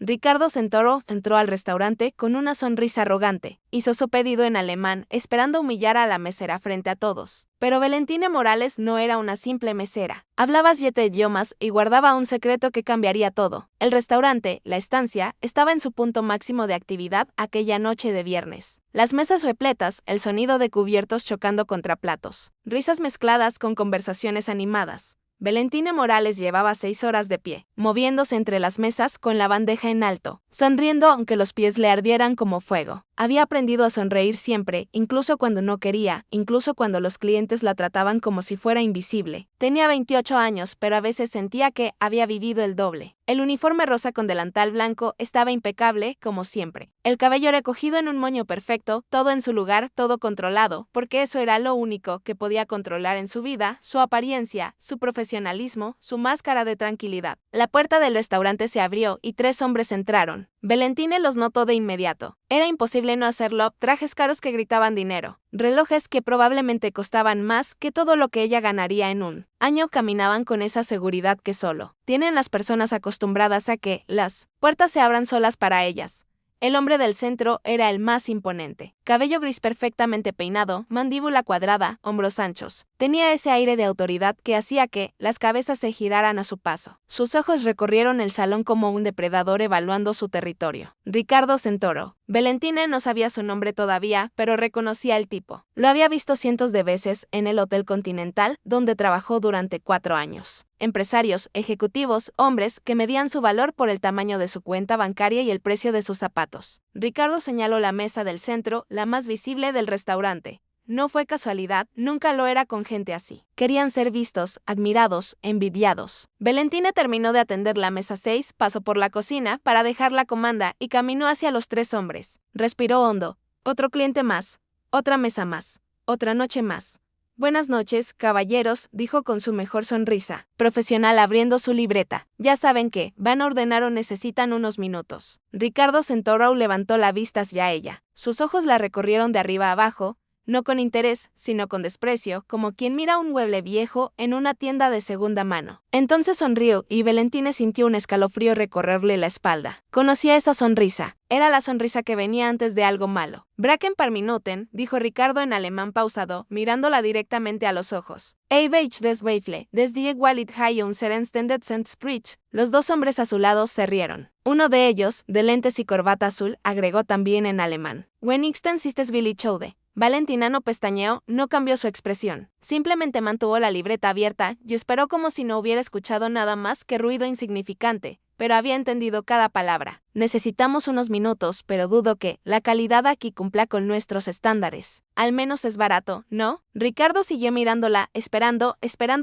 Ricardo Santoro entró al restaurante con una sonrisa arrogante. Hizo su pedido en alemán, esperando humillar a la mesera frente a todos. Pero Valentina Morales no era una simple mesera. Hablaba 7 idiomas y guardaba un secreto que cambiaría todo. El restaurante, la estancia, estaba en su punto máximo de actividad aquella noche de viernes. Las mesas repletas, el sonido de cubiertos chocando contra platos, risas mezcladas con conversaciones animadas. Valentina Morales llevaba 6 horas de pie, moviéndose entre las mesas con la bandeja en alto, sonriendo aunque los pies le ardieran como fuego. Había aprendido a sonreír siempre, incluso cuando no quería, incluso cuando los clientes la trataban como si fuera invisible. Tenía 28 años, pero a veces sentía que había vivido el doble. El uniforme rosa con delantal blanco estaba impecable, como siempre. El cabello recogido en un moño perfecto, todo en su lugar, todo controlado, porque eso era lo único que podía controlar en su vida, su apariencia, su profesionalismo, su máscara de tranquilidad. La puerta del restaurante se abrió y 3 hombres entraron. Valentina los notó de inmediato. Era imposible no hacerlo, trajes caros que gritaban dinero, relojes que probablemente costaban más que todo lo que ella ganaría en un año. Caminaban con esa seguridad que solo tienen las personas acostumbradas a que las puertas se abran solas para ellas. El hombre del centro era el más imponente. Cabello gris perfectamente peinado, mandíbula cuadrada, hombros anchos. Tenía ese aire de autoridad que hacía que las cabezas se giraran a su paso. Sus ojos recorrieron el salón como un depredador evaluando su territorio. Ricardo Santoro. Valentina no sabía su nombre todavía, pero reconocía al tipo. Lo había visto cientos de veces en el Hotel Continental, donde trabajó durante 4 años. Empresarios, ejecutivos, hombres que medían su valor por el tamaño de su cuenta bancaria y el precio de sus zapatos. Ricardo señaló la mesa del centro, la más visible del restaurante. No fue casualidad, nunca lo era con gente así. Querían ser vistos, admirados, envidiados. Valentina terminó de atender la mesa 6, pasó por la cocina para dejar la comanda y caminó hacia los 3 hombres. Respiró hondo. Otro cliente más. Otra mesa más. Otra noche más. Buenas noches, caballeros, dijo con su mejor sonrisa, profesional abriendo su libreta. Ya saben que, van a ordenar o necesitan unos minutos. Ricardo Santoro levantó la vista hacia ella. Sus ojos la recorrieron de arriba a abajo, no con interés, sino con desprecio, como quien mira un mueble viejo en una tienda de segunda mano. Entonces sonrió y Valentina sintió un escalofrío recorrerle la espalda. Conocía esa sonrisa. Era la sonrisa que venía antes de algo malo. Bracken par minuten, dijo Ricardo en alemán pausado, mirándola directamente a los ojos. Ich des Weifle, des die Walid hay un Serenstendet Sprich. Los 2 hombres a su lado se rieron. Uno de ellos, de lentes y corbata azul, agregó también en alemán. Wenigstens sistes Billy Chaude. Valentina no pestañeó, no cambió su expresión. Simplemente mantuvo la libreta abierta y esperó como si no hubiera escuchado nada más que ruido insignificante, pero había entendido cada palabra. Necesitamos unos minutos, pero dudo que la calidad aquí cumpla con nuestros estándares. Al menos es barato, ¿no? Ricardo siguió mirándola, esperando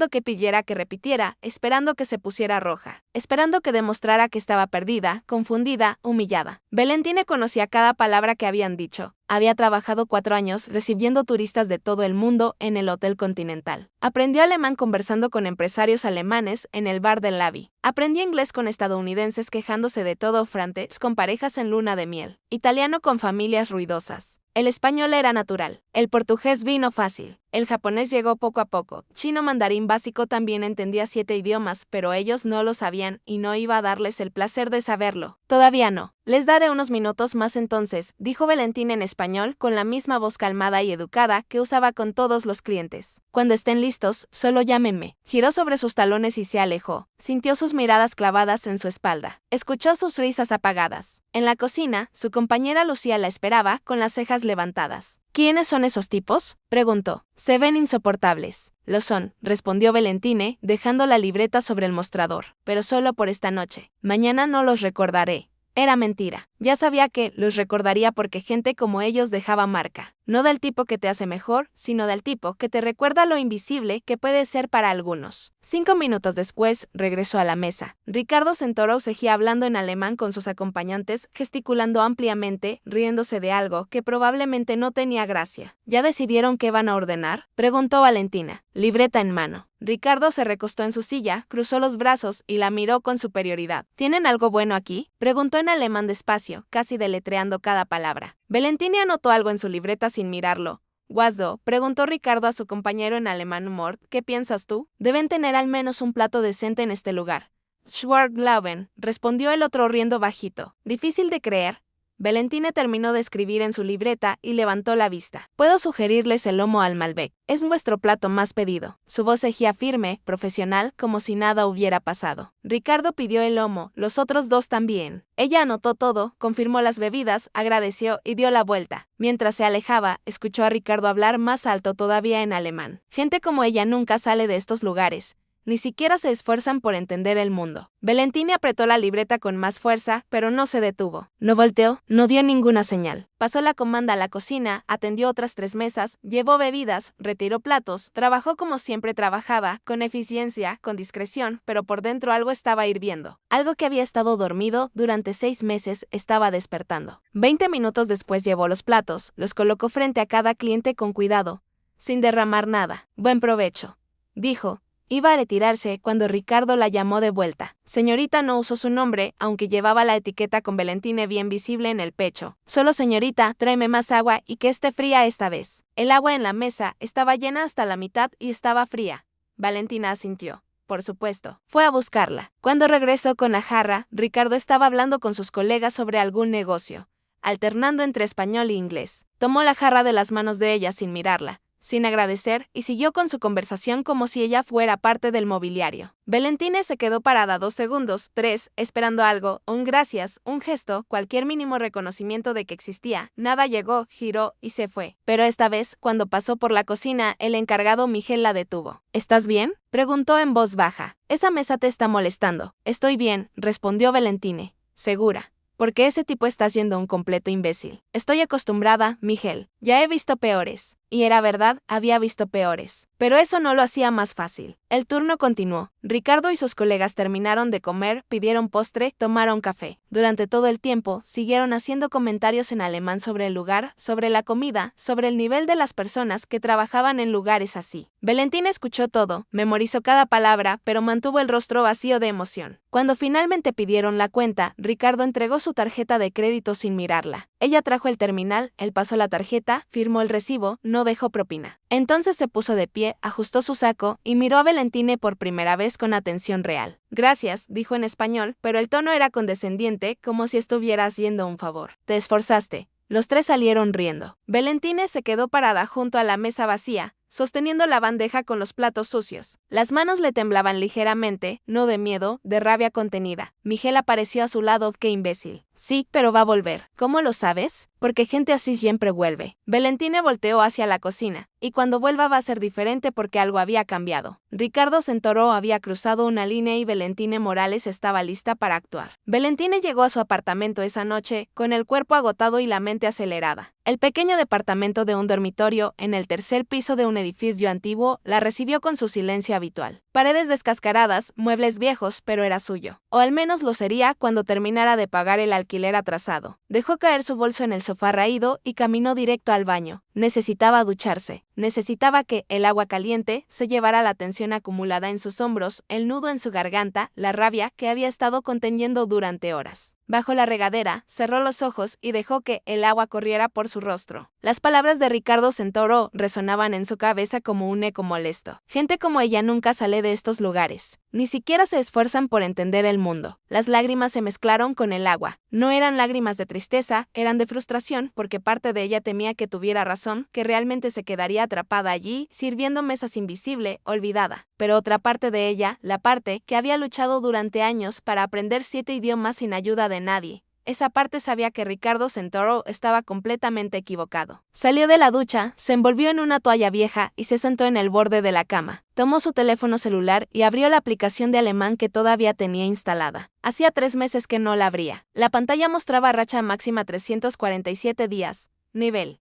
que pidiera que repitiera, esperando que se pusiera roja, esperando que demostrara que estaba perdida, confundida, humillada. Valentina conocía cada palabra que habían dicho. Había trabajado 4 años recibiendo turistas de todo el mundo en el Hotel Continental. Aprendió alemán conversando con empresarios alemanes en el bar del Labi. Aprendió inglés con estadounidenses quejándose de todo francés con parejas en luna de miel. Italiano con familias ruidosas. El español era natural. El portugués vino fácil. El japonés llegó poco a poco. Chino mandarín básico también entendía 7 idiomas, pero ellos no lo sabían y no iba a darles el placer de saberlo. Todavía no. Les daré unos minutos más entonces, dijo Valentina en español con la misma voz calmada y educada que usaba con todos los clientes. Cuando estén listos, solo llámenme. Giró sobre sus talones y se alejó. Sintió sus miradas clavadas en su espalda. Escuchó sus risas apagadas. En la cocina, su compañera Lucía la esperaba, con las cejas levantadas. ¿Quiénes son esos tipos?, preguntó. Se ven insoportables. Lo son, respondió Valentina, dejando la libreta sobre el mostrador. Pero solo por esta noche. Mañana no los recordaré. Era mentira. Ya sabía que los recordaría porque gente como ellos dejaba marca. No del tipo que te hace mejor, sino del tipo que te recuerda lo invisible que puede ser para algunos. 5 minutos después, regresó a la mesa. Ricardo Santoro seguía hablando en alemán con sus acompañantes, gesticulando ampliamente, riéndose de algo que probablemente no tenía gracia. ¿Ya decidieron qué van a ordenar?, preguntó Valentina, libreta en mano. Ricardo se recostó en su silla, cruzó los brazos y la miró con superioridad. ¿Tienen algo bueno aquí?, preguntó en alemán despacio, casi deletreando cada palabra. Valentina anotó algo en su libreta sin mirarlo. «Guasdo», preguntó Ricardo a su compañero en alemán Mort, «¿qué piensas tú? Deben tener al menos un plato decente en este lugar. Schwarglauben, respondió el otro riendo bajito. Difícil de creer. Valentine terminó de escribir en su libreta y levantó la vista. Puedo sugerirles el lomo al Malbec. Es vuestro plato más pedido. Su voz seguía firme, profesional, como si nada hubiera pasado. Ricardo pidió el lomo, los otros dos también. Ella anotó todo, confirmó las bebidas, agradeció y dio la vuelta. Mientras se alejaba, escuchó a Ricardo hablar más alto todavía en alemán. Gente como ella nunca sale de estos lugares. Ni siquiera se esfuerzan por entender el mundo. Valentine apretó la libreta con más fuerza, pero no se detuvo. No volteó, no dio ninguna señal. Pasó la comanda a la cocina, atendió otras 3 mesas, llevó bebidas, retiró platos, trabajó como siempre trabajaba, con eficiencia, con discreción, pero por dentro algo estaba hirviendo. Algo que había estado dormido durante 6 meses estaba despertando. 20 minutos después llevó los platos, los colocó frente a cada cliente con cuidado, sin derramar nada. Buen provecho, dijo. Iba a retirarse cuando Ricardo la llamó de vuelta. Señorita no usó su nombre, aunque llevaba la etiqueta con Valentine bien visible en el pecho. Solo señorita, tráeme más agua y que esté fría esta vez. El agua en la mesa estaba llena hasta la mitad y estaba fría. Valentina asintió. Por supuesto. Fue a buscarla. Cuando regresó con la jarra, Ricardo estaba hablando con sus colegas sobre algún negocio, alternando entre español e inglés. Tomó la jarra de las manos de ella sin mirarla, sin agradecer, y siguió con su conversación como si ella fuera parte del mobiliario. Valentine se quedó parada 2 segundos, 3, esperando algo, un gracias, un gesto, cualquier mínimo reconocimiento de que existía. Nada llegó, giró y se fue. Pero esta vez, cuando pasó por la cocina, el encargado Miguel la detuvo. ¿Estás bien?, preguntó en voz baja. Esa mesa te está molestando. Estoy bien, respondió Valentine. ¿Segura? Porque ese tipo está siendo un completo imbécil. Estoy acostumbrada, Miguel. Ya he visto peores. Y era verdad, había visto peores. Pero eso no lo hacía más fácil. El turno continuó. Ricardo y sus colegas terminaron de comer, pidieron postre, tomaron café. Durante todo el tiempo, siguieron haciendo comentarios en alemán sobre el lugar, sobre la comida, sobre el nivel de las personas que trabajaban en lugares así. Valentine escuchó todo, memorizó cada palabra, pero mantuvo el rostro vacío de emoción. Cuando finalmente pidieron la cuenta, Ricardo entregó su tarjeta de crédito sin mirarla. Ella trajo el terminal, él pasó la tarjeta, firmó el recibo, no dejó propina. Entonces se puso de pie, ajustó su saco y miró a Valentine por primera vez con atención real. Gracias, dijo en español, pero el tono era condescendiente, como si estuviera haciendo un favor. Te esforzaste. Los 3 salieron riendo. Valentine se quedó parada junto a la mesa vacía, sosteniendo la bandeja con los platos sucios. Las manos le temblaban ligeramente, no de miedo, de rabia contenida. Miguel apareció a su lado. ¡Qué imbécil! Sí, pero va a volver. ¿Cómo lo sabes? Porque gente así siempre vuelve. Valentine volteó hacia la cocina. Y cuando vuelva va a ser diferente porque algo había cambiado. Ricardo Santoro había cruzado una línea y Valentine Morales estaba lista para actuar. Valentine llegó a su apartamento esa noche, con el cuerpo agotado y la mente acelerada. El pequeño departamento de un dormitorio, en el 3er piso de un edificio antiguo, la recibió con su silencio habitual. Paredes descascaradas, muebles viejos, pero era suyo. O al menos lo sería cuando terminara de pagar el alquiler atrasado. Dejó caer su bolso en el sofá raído y caminó directo al baño. Necesitaba ducharse. Necesitaba que el agua caliente se llevara la tensión acumulada en sus hombros, el nudo en su garganta, la rabia que había estado conteniendo durante horas. Bajó la regadera, cerró los ojos y dejó que el agua corriera por su rostro. Las palabras de Ricardo Santoro resonaban en su cabeza como un eco molesto. Gente como ella nunca sale de estos lugares. Ni siquiera se esfuerzan por entender el mundo. Las lágrimas se mezclaron con el agua. No eran lágrimas de tristeza, eran de frustración, porque parte de ella temía que tuviera razón, que realmente se quedaría atrapada allí, sirviendo mesas invisible, olvidada. Pero otra parte de ella, la parte que había luchado durante años para aprender 7 idiomas sin ayuda de nadie. Esa parte sabía que Ricardo Santoro estaba completamente equivocado. Salió de la ducha, se envolvió en una toalla vieja y se sentó en el borde de la cama. Tomó su teléfono celular y abrió la aplicación de alemán que todavía tenía instalada. Hacía 3 meses que no la abría. La pantalla mostraba racha máxima 347 días. Nivel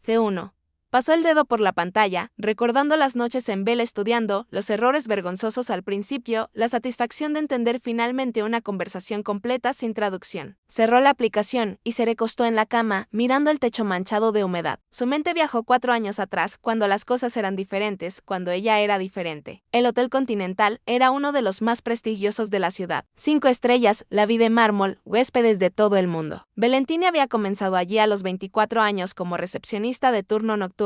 C1. Pasó el dedo por la pantalla, recordando las noches en vela estudiando, los errores vergonzosos al principio, la satisfacción de entender finalmente una conversación completa sin traducción. Cerró la aplicación y se recostó en la cama, mirando el techo manchado de humedad. Su mente viajó 4 años atrás, cuando las cosas eran diferentes, cuando ella era diferente. El Hotel Continental era uno de los más prestigiosos de la ciudad. 5 estrellas, la vida de mármol, huéspedes de todo el mundo. Valentine había comenzado allí a los 24 años como recepcionista de turno nocturno.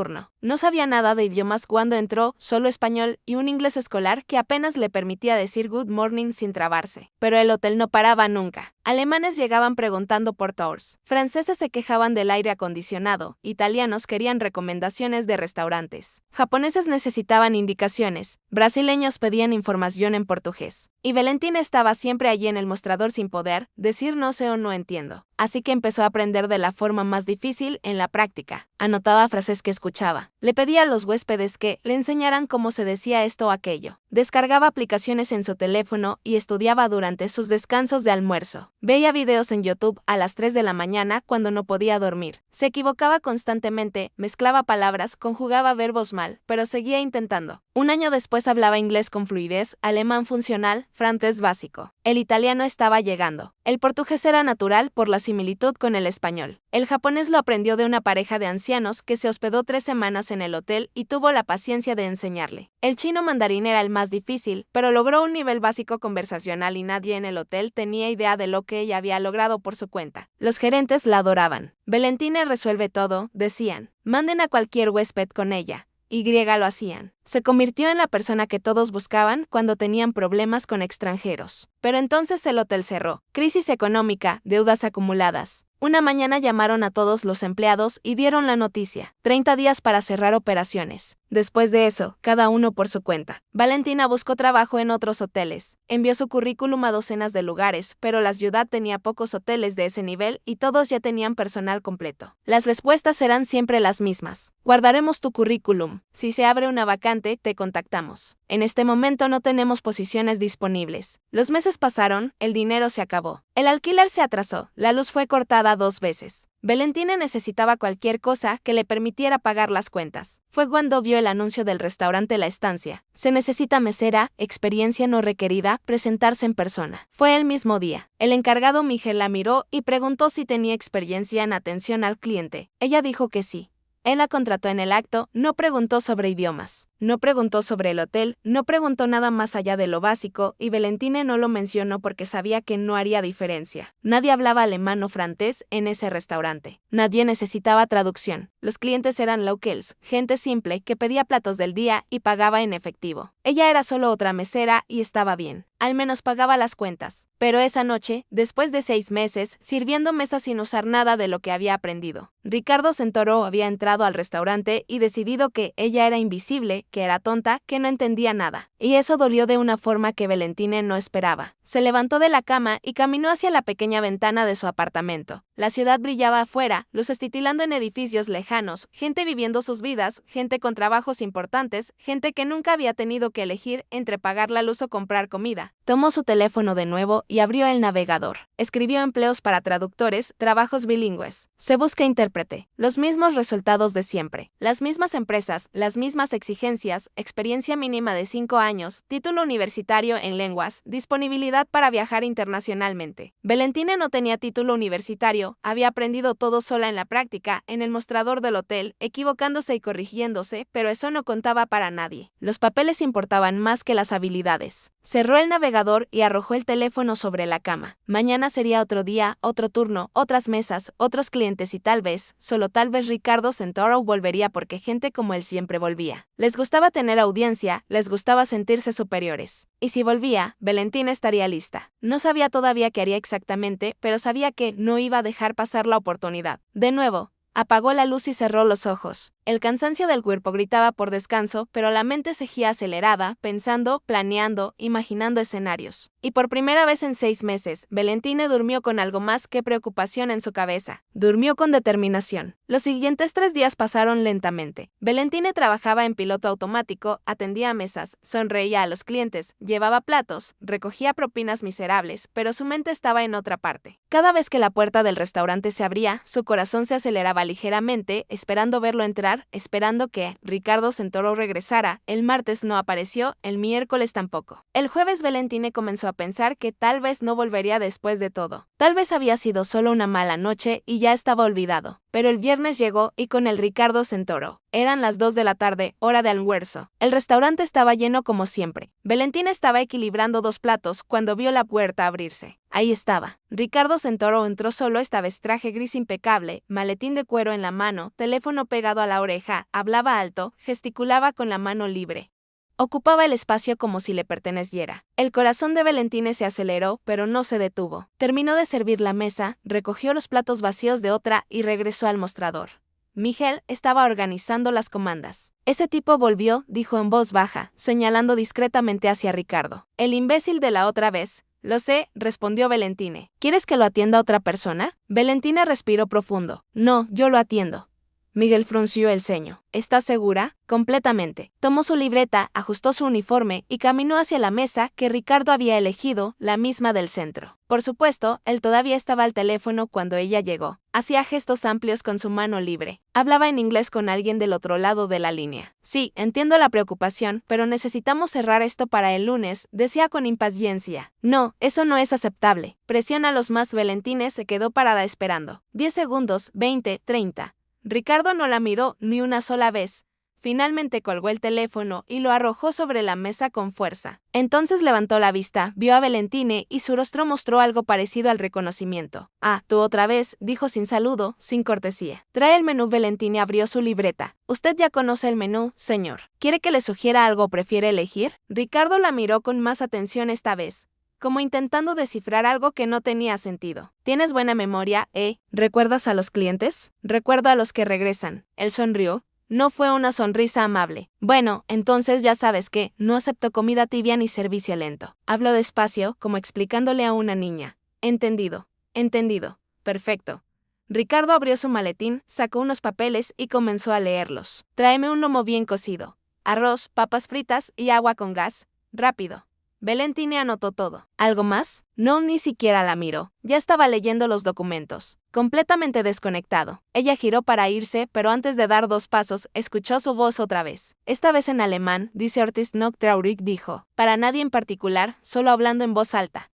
No sabía nada de idiomas cuando entró, solo español y un inglés escolar que apenas le permitía decir good morning sin trabarse. Pero el hotel no paraba nunca. Alemanes llegaban preguntando por tours, franceses se quejaban del aire acondicionado, italianos querían recomendaciones de restaurantes, japoneses necesitaban indicaciones, brasileños pedían información en portugués. Y Valentina estaba siempre allí en el mostrador sin poder decir no sé o no entiendo. Así que empezó a aprender de la forma más difícil, en la práctica. Anotaba frases que escuchaba. Le pedía a los huéspedes que le enseñaran cómo se decía esto o aquello. Descargaba aplicaciones en su teléfono y estudiaba durante sus descansos de almuerzo. Veía videos en YouTube a las 3 de la mañana cuando no podía dormir. Se equivocaba constantemente, mezclaba palabras, conjugaba verbos mal, pero seguía intentando. Un año después hablaba inglés con fluidez, alemán funcional, francés básico. El italiano estaba llegando. El portugués era natural por la similitud con el español. El japonés lo aprendió de una pareja de ancianos que se hospedó 3 semanas en el hotel y tuvo la paciencia de enseñarle. El chino mandarín era el más difícil, pero logró un nivel básico conversacional y nadie en el hotel tenía idea de lo que ella había logrado por su cuenta. Los gerentes la adoraban. Valentina resuelve todo, decían. Manden a cualquier huésped con ella. Y lo hacían. Se convirtió en la persona que todos buscaban cuando tenían problemas con extranjeros. Pero entonces el hotel cerró. Crisis económica, deudas acumuladas. Una mañana llamaron a todos los empleados y dieron la noticia. 30 días para cerrar operaciones. Después de eso, cada uno por su cuenta. Valentina buscó trabajo en otros hoteles. Envió su currículum a docenas de lugares, pero la ciudad tenía pocos hoteles de ese nivel y todos ya tenían personal completo. Las respuestas eran siempre las mismas. Guardaremos tu currículum. Si se abre una vacante, te contactamos. En este momento no tenemos posiciones disponibles. Los meses pasaron, el dinero se acabó. El alquiler se atrasó, la luz fue cortada 2 veces. Valentina necesitaba cualquier cosa que le permitiera pagar las cuentas. Fue cuando vio el anuncio del restaurante La Estancia. Se necesita mesera, experiencia no requerida, presentarse en persona. Fue el mismo día. El encargado Miguel la miró y preguntó si tenía experiencia en atención al cliente. Ella dijo que sí. Él la contrató en el acto, no preguntó sobre idiomas, no preguntó sobre el hotel, no preguntó nada más allá de lo básico, y Valentina no lo mencionó porque sabía que no haría diferencia. Nadie hablaba alemán o francés en ese restaurante. Nadie necesitaba traducción. Los clientes eran locals, gente simple que pedía platos del día y pagaba en efectivo. Ella era solo otra mesera y estaba bien. Al menos pagaba las cuentas. Pero esa noche, después de 6 meses, sirviendo mesas sin usar nada de lo que había aprendido, Ricardo Santoro había entrado al restaurante y decidido que ella era invisible, que era tonta, que no entendía nada. Y eso dolió de una forma que Valentina no esperaba. Se levantó de la cama y caminó hacia la pequeña ventana de su apartamento. La ciudad brillaba afuera, luces titilando en edificios lejanos, gente viviendo sus vidas, gente con trabajos importantes, gente que nunca había tenido que elegir entre pagar la luz o comprar comida. Tomó su teléfono de nuevo y abrió el navegador. Escribió empleos para traductores, trabajos bilingües. Se busca intérprete. Los mismos resultados de siempre. Las mismas empresas, las mismas exigencias, experiencia mínima de 5 años, título universitario en lenguas, disponibilidad para viajar internacionalmente. Valentina no tenía título universitario, había aprendido todo sola en la práctica, en el mostrador del hotel, equivocándose y corrigiéndose, pero eso no contaba para nadie. Los papeles importaban más que las habilidades. Cerró el navegador y arrojó el teléfono sobre la cama. Mañana sería otro día, otro turno, otras mesas, otros clientes y tal vez, solo tal vez Ricardo Santoro volvería porque gente como él siempre volvía. Les gustaba tener audiencia, les gustaba sentirse superiores. Y si volvía, Valentina estaría lista. No sabía todavía qué haría exactamente, pero sabía que no iba a dejar pasar la oportunidad. De nuevo, apagó la luz y cerró los ojos. El cansancio del cuerpo gritaba por descanso, pero la mente seguía acelerada, pensando, planeando, imaginando escenarios. Y por primera vez en 6 meses, Valentina durmió con algo más que preocupación en su cabeza. Durmió con determinación. Los siguientes 3 días pasaron lentamente. Valentina trabajaba en piloto automático, atendía mesas, sonreía a los clientes, llevaba platos, recogía propinas miserables, pero su mente estaba en otra parte. Cada vez que la puerta del restaurante se abría, su corazón se aceleraba ligeramente, esperando verlo entrar, esperando que Ricardo Santoro regresara. El martes no apareció, el miércoles tampoco. El jueves Valentina comenzó a pensar que tal vez no volvería después de todo. Tal vez había sido solo una mala noche y ya estaba olvidado. Pero el viernes llegó y con el Ricardo Santoro. Eran las 2 de la tarde, hora de almuerzo. El restaurante estaba lleno como siempre. Valentina estaba equilibrando 2 platos cuando vio la puerta abrirse. Ahí estaba. Ricardo Santoro entró solo, esta vez traje gris impecable, maletín de cuero en la mano, teléfono pegado a la oreja, hablaba alto, gesticulaba con la mano libre. Ocupaba el espacio como si le perteneciera. El corazón de Valentina se aceleró, pero no se detuvo. Terminó de servir la mesa, recogió los platos vacíos de otra y regresó al mostrador. Miguel estaba organizando las comandas. Ese tipo volvió, dijo en voz baja, señalando discretamente hacia Ricardo. El imbécil de la otra vez. Lo sé, respondió Valentina. ¿Quieres que lo atienda otra persona? Valentina respiró profundo. No, yo lo atiendo. Miguel frunció el ceño. ¿Estás segura? Completamente. Tomó su libreta, ajustó su uniforme y caminó hacia la mesa que Ricardo había elegido, la misma del centro. Por supuesto, él todavía estaba al teléfono cuando ella llegó. Hacía gestos amplios con su mano libre. Hablaba en inglés con alguien del otro lado de la línea. Sí, entiendo la preocupación, pero necesitamos cerrar esto para el lunes, decía con impaciencia. No, eso no es aceptable. Presiónalos más. Valentina se quedó parada esperando. 10 segundos, 20, 30. Ricardo no la miró ni una sola vez. Finalmente colgó el teléfono y lo arrojó sobre la mesa con fuerza. Entonces levantó la vista, vio a Valentina y su rostro mostró algo parecido al reconocimiento. Ah, tú otra vez, dijo sin saludo, sin cortesía. Trae el menú. Valentina abrió su libreta. Usted ya conoce el menú, señor. ¿Quiere que le sugiera algo o prefiere elegir? Ricardo la miró con más atención esta vez, como intentando descifrar algo que no tenía sentido. ¿Tienes buena memoria, ¿Recuerdas a los clientes? Recuerdo a los que regresan. Él sonrió. No fue una sonrisa amable. Bueno, entonces ya sabes que no acepto comida tibia ni servicio lento. Habló despacio, como explicándole a una niña. Entendido. Entendido. Perfecto. Ricardo abrió su maletín, sacó unos papeles y comenzó a leerlos. Tráeme un lomo bien cocido. Arroz, papas fritas y agua con gas. Rápido. Valentina anotó todo. ¿Algo más? No, ni siquiera la miró. Ya estaba leyendo los documentos. Completamente desconectado. Ella giró para irse, pero antes de dar 2 pasos, escuchó su voz otra vez. Esta vez en alemán, dice Ortiz noch traurig, dijo. Para nadie en particular, solo hablando en voz alta.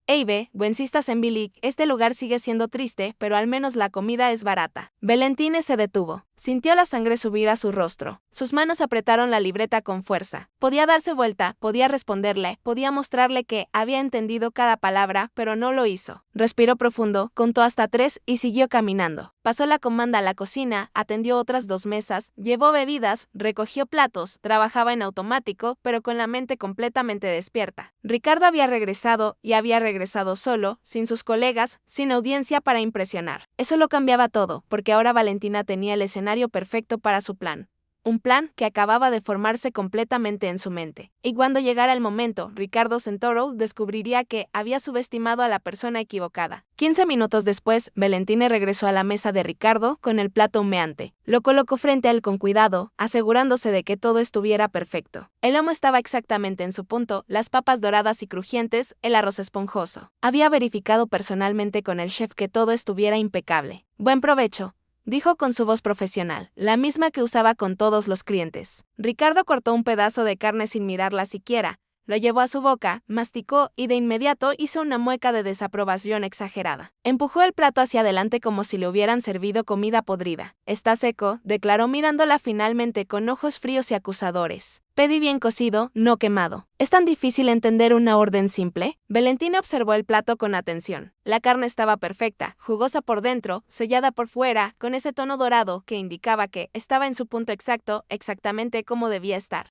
Buencistas en Billig, este lugar sigue siendo triste, pero al menos la comida es barata. Valentina se detuvo. Sintió la sangre subir a su rostro. Sus manos apretaron la libreta con fuerza. Podía darse vuelta, podía responderle, podía mostrarle que había entendido cada palabra, pero no lo hizo. Respiró profundo, contó hasta 3 y siguió caminando. Pasó la comanda a la cocina, atendió otras 2 mesas, llevó bebidas, recogió platos, trabajaba en automático, pero con la mente completamente despierta. Ricardo había regresado y había regresado solo, sin sus colegas, sin audiencia para impresionar. Eso lo cambiaba todo, porque ahora Valentina tenía el escenario perfecto para su plan. Un plan que acababa de formarse completamente en su mente. Y cuando llegara el momento, Ricardo Santoro descubriría que había subestimado a la persona equivocada. 15 minutos después, Valentina regresó a la mesa de Ricardo con el plato humeante. Lo colocó frente a él con cuidado, asegurándose de que todo estuviera perfecto. El lomo estaba exactamente en su punto, las papas doradas y crujientes, el arroz esponjoso. Había verificado personalmente con el chef que todo estuviera impecable. Buen provecho, dijo con su voz profesional, la misma que usaba con todos los clientes. Ricardo cortó un pedazo de carne sin mirarla siquiera, lo llevó a su boca, masticó y de inmediato hizo una mueca de desaprobación exagerada. Empujó el plato hacia adelante como si le hubieran servido comida podrida. Está seco, declaró mirándola finalmente con ojos fríos y acusadores. Pedí bien cocido, no quemado. ¿Es tan difícil entender una orden simple? Valentina observó el plato con atención. La carne estaba perfecta, jugosa por dentro, sellada por fuera, con ese tono dorado que indicaba que estaba en su punto exacto, exactamente como debía estar.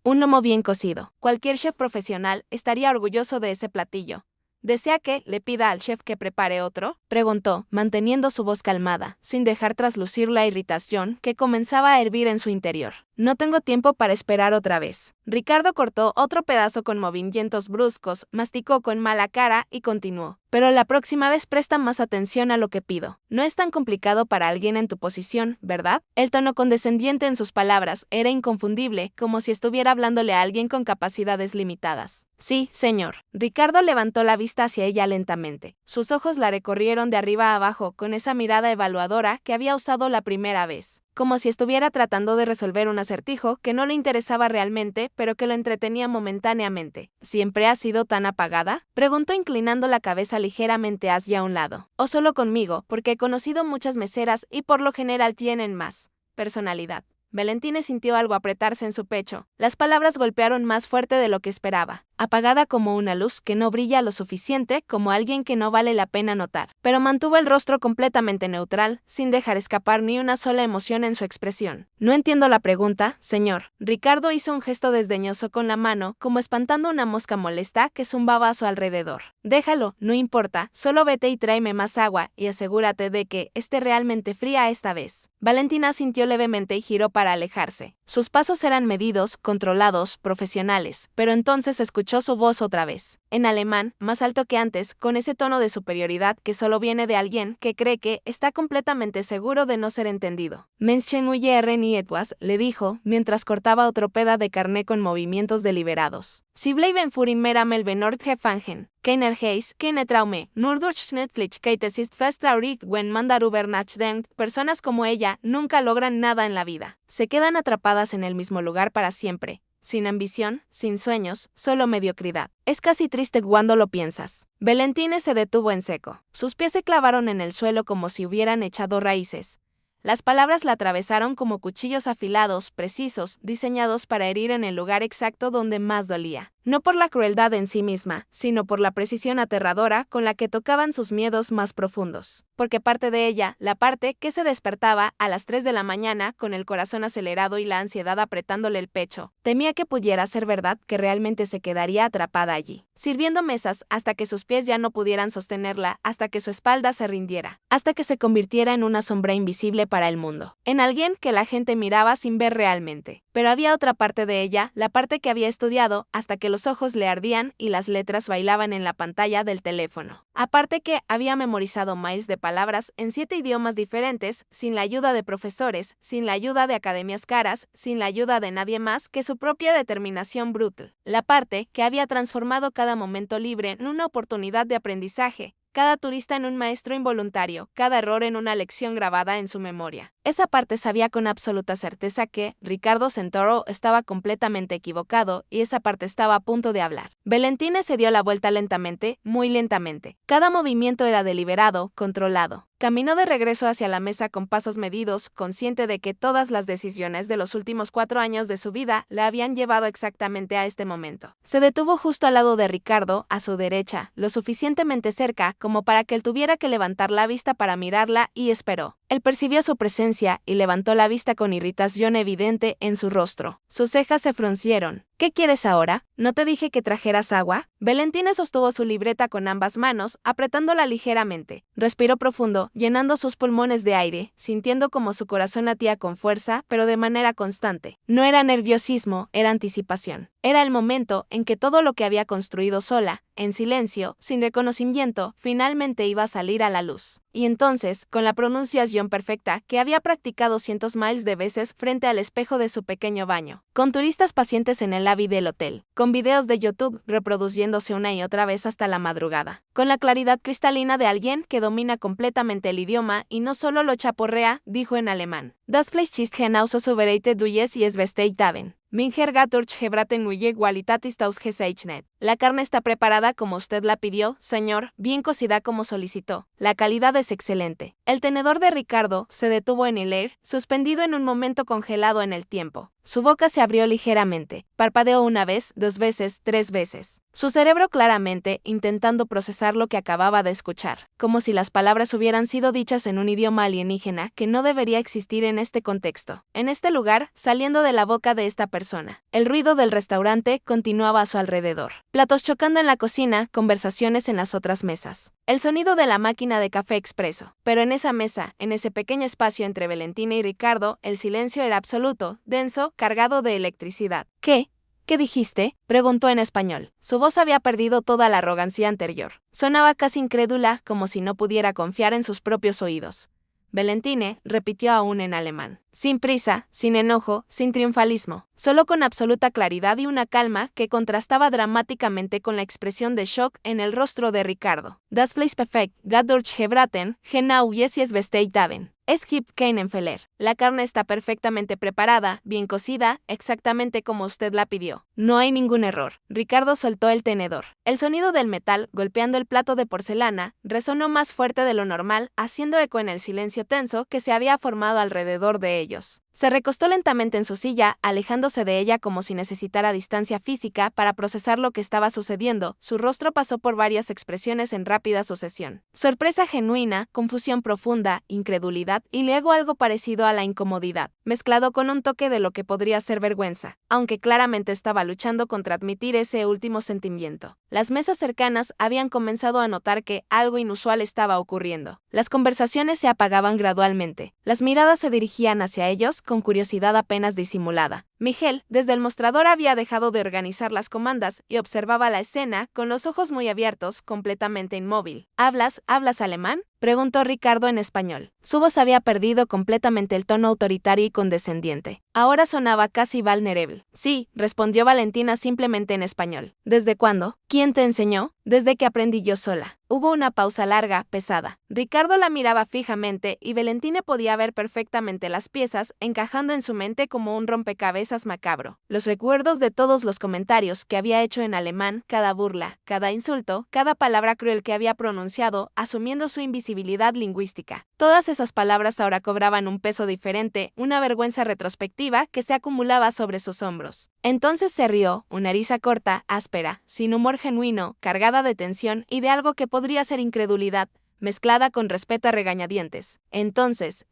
Un lomo bien cocido. Cualquier chef profesional estaría orgulloso de ese platillo. ¿Desea que le pida al chef que prepare otro?, preguntó, manteniendo su voz calmada, sin dejar traslucir la irritación que comenzaba a hervir en su interior. No tengo tiempo para esperar otra vez. Ricardo cortó otro pedazo con movimientos bruscos, masticó con mala cara y continuó. Pero la próxima vez presta más atención a lo que pido. No es tan complicado para alguien en tu posición, ¿verdad? El tono condescendiente en sus palabras era inconfundible, como si estuviera hablándole a alguien con capacidades limitadas. Sí, señor. Ricardo levantó la vista hacia ella lentamente. Sus ojos la recorrieron de arriba a abajo con esa mirada evaluadora que había usado la primera vez, como si estuviera tratando de resolver un acertijo que no le interesaba realmente, pero que lo entretenía momentáneamente. ¿Siempre ha sido tan apagada?, preguntó inclinando la cabeza ligeramente hacia un lado. O solo conmigo, porque he conocido muchas meseras y por lo general tienen más personalidad. Valentina sintió algo apretarse en su pecho. Las palabras golpearon más fuerte de lo que esperaba. apagada como una luz que no brilla lo suficiente como alguien que no vale la pena notar. Pero mantuvo el rostro completamente neutral, sin dejar escapar ni una sola emoción en su expresión. No entiendo la pregunta, señor. Ricardo hizo un gesto desdeñoso con la mano, como espantando una mosca molesta que zumbaba a su alrededor. Déjalo, no importa, solo vete y tráeme más agua, y asegúrate de que esté realmente fría esta vez. Valentina sintió levemente y giró para alejarse. Sus pasos eran medidos, controlados, profesionales, pero entonces escuchó su voz otra vez, en alemán, más alto que antes, con ese tono de superioridad que solo viene de alguien que cree que está completamente seguro de no ser entendido. Menschen muy ni etwas, le dijo, mientras cortaba otro peda de carné con movimientos deliberados. Si bleiben furin mera melbenord gefangen. Keiner Hayes, keine Traume, nur durch Netflix es ist fest traurig wenn man darüber nachdenkt. Personas como ella nunca logran nada en la vida. Se quedan atrapadas en el mismo lugar para siempre. Sin ambición, sin sueños, solo mediocridad. Es casi triste cuando lo piensas. Valentine se detuvo en seco. Sus pies se clavaron en el suelo como si hubieran echado raíces. Las palabras la atravesaron como cuchillos afilados, precisos, diseñados para herir en el lugar exacto donde más dolía. No por la crueldad en sí misma, sino por la precisión aterradora con la que tocaban sus miedos más profundos. Porque parte de ella, la parte que se despertaba a las 3 de la mañana con el corazón acelerado y la ansiedad apretándole el pecho, temía que pudiera ser verdad que realmente se quedaría atrapada allí, sirviendo mesas hasta que sus pies ya no pudieran sostenerla, hasta que su espalda se rindiera, hasta que se convirtiera en una sombra invisible para el mundo, en alguien que la gente miraba sin ver realmente. Pero había otra parte de ella, la parte que había estudiado, hasta que los ojos le ardían y las letras bailaban en la pantalla del teléfono. Aparte que había memorizado miles de palabras en 7 idiomas diferentes, sin la ayuda de profesores, sin la ayuda de academias caras, sin la ayuda de nadie más que su propia determinación brutal. La parte que había transformado cada momento libre en una oportunidad de aprendizaje, cada turista en un maestro involuntario, cada error en una lección grabada en su memoria. Esa parte sabía con absoluta certeza que Ricardo Santoro estaba completamente equivocado y esa parte estaba a punto de hablar. Valentine se dio la vuelta lentamente, muy lentamente. Cada movimiento era deliberado, controlado. Caminó de regreso hacia la mesa con pasos medidos, consciente de que todas las decisiones de los últimos 4 años de su vida la habían llevado exactamente a este momento. Se detuvo justo al lado de Ricardo, a su derecha, lo suficientemente cerca como para que él tuviera que levantar la vista para mirarla y esperó. Él percibió su presencia y levantó la vista con irritación evidente en su rostro. Sus cejas se fruncieron. ¿Qué quieres ahora? ¿No te dije que trajeras agua? Valentine sostuvo su libreta con ambas manos, apretándola ligeramente. Respiró profundo, llenando sus pulmones de aire, sintiendo como su corazón latía con fuerza, pero de manera constante. No era nerviosismo, era anticipación. Era el momento en que todo lo que había construido sola, en silencio, sin reconocimiento, finalmente iba a salir a la luz. Y entonces, con la pronunciación perfecta que había practicado cientos miles de veces frente al espejo de su pequeño baño, con turistas pacientes en el lobby del hotel, con videos de YouTube reproduciéndose una y otra vez hasta la madrugada, con la claridad cristalina de alguien que domina completamente el idioma y no solo lo chaporrea, dijo en alemán. Das Fleisch ist genauso zubereitet wie es besteht haben. Minger Gaturch Gebraten Muye Qualitatis Ausgezeichnet. La carne está preparada como usted la pidió, señor, bien cocida como solicitó. La calidad es excelente. El tenedor de Ricardo se detuvo en el aire, suspendido en un momento congelado en el tiempo. Su boca se abrió ligeramente. Parpadeó una vez, 2 veces, 3 veces. Su cerebro claramente intentando procesar lo que acababa de escuchar, como si las palabras hubieran sido dichas en un idioma alienígena que no debería existir en este contexto, en este lugar, saliendo de la boca de esta persona. El ruido del restaurante continuaba a su alrededor. Platos chocando en la cocina, conversaciones en las otras mesas. El sonido de la máquina de café expreso. Pero en esa mesa, en ese pequeño espacio entre Valentina y Ricardo, el silencio era absoluto, denso, cargado de electricidad. ¿Qué? ¿Qué dijiste?, preguntó en español. Su voz había perdido toda la arrogancia anterior. Sonaba casi incrédula, como si no pudiera confiar en sus propios oídos. Valentine repitió aún en alemán. Sin prisa, sin enojo, sin triunfalismo, solo con absoluta claridad y una calma que contrastaba dramáticamente con la expresión de shock en el rostro de Ricardo. Das Fleisch perfekt, Gadurch Gebraten, genau wie es besteht haben. Es gibt keinen Fehler. La carne está perfectamente preparada, bien cocida, exactamente como usted la pidió. No hay ningún error. Ricardo soltó el tenedor. El sonido del metal, golpeando el plato de porcelana, resonó más fuerte de lo normal, haciendo eco en el silencio tenso que se había formado alrededor de ellos. Se recostó lentamente en su silla, alejándose de ella como si necesitara distancia física para procesar lo que estaba sucediendo. Su rostro pasó por varias expresiones en rápida sucesión. Sorpresa genuina, confusión profunda, incredulidad y luego algo parecido a la incomodidad, mezclado con un toque de lo que podría ser vergüenza, aunque claramente estaba luchando contra admitir ese último sentimiento. Las mesas cercanas habían comenzado a notar que algo inusual estaba ocurriendo. Las conversaciones se apagaban gradualmente. Las miradas se dirigían hacia ellos con curiosidad apenas disimulada. Miguel, desde el mostrador, había dejado de organizar las comandas y observaba la escena con los ojos muy abiertos, completamente inmóvil. ¿Hablas alemán?, preguntó Ricardo en español. Su voz había perdido completamente el tono autoritario y condescendiente. Ahora sonaba casi vulnerable. Sí, respondió Valentina simplemente en español. ¿Desde cuándo? ¿Quién te enseñó? Desde que aprendí yo sola. Hubo una pausa larga, pesada. Ricardo la miraba fijamente y Valentina podía ver perfectamente las piezas encajando en su mente como un rompecabezas macabro. Los recuerdos de todos los comentarios que había hecho en alemán, cada burla, cada insulto, cada palabra cruel que había pronunciado, asumiendo su invisibilidad lingüística. Todas esas palabras ahora cobraban un peso diferente, una vergüenza retrospectiva que se acumulaba sobre sus hombros. Entonces se rió, una risa corta, áspera, sin humor genuino, cargada de tensión y de algo que podría ser incredulidad, mezclada con respeto a regañadientes. Entonces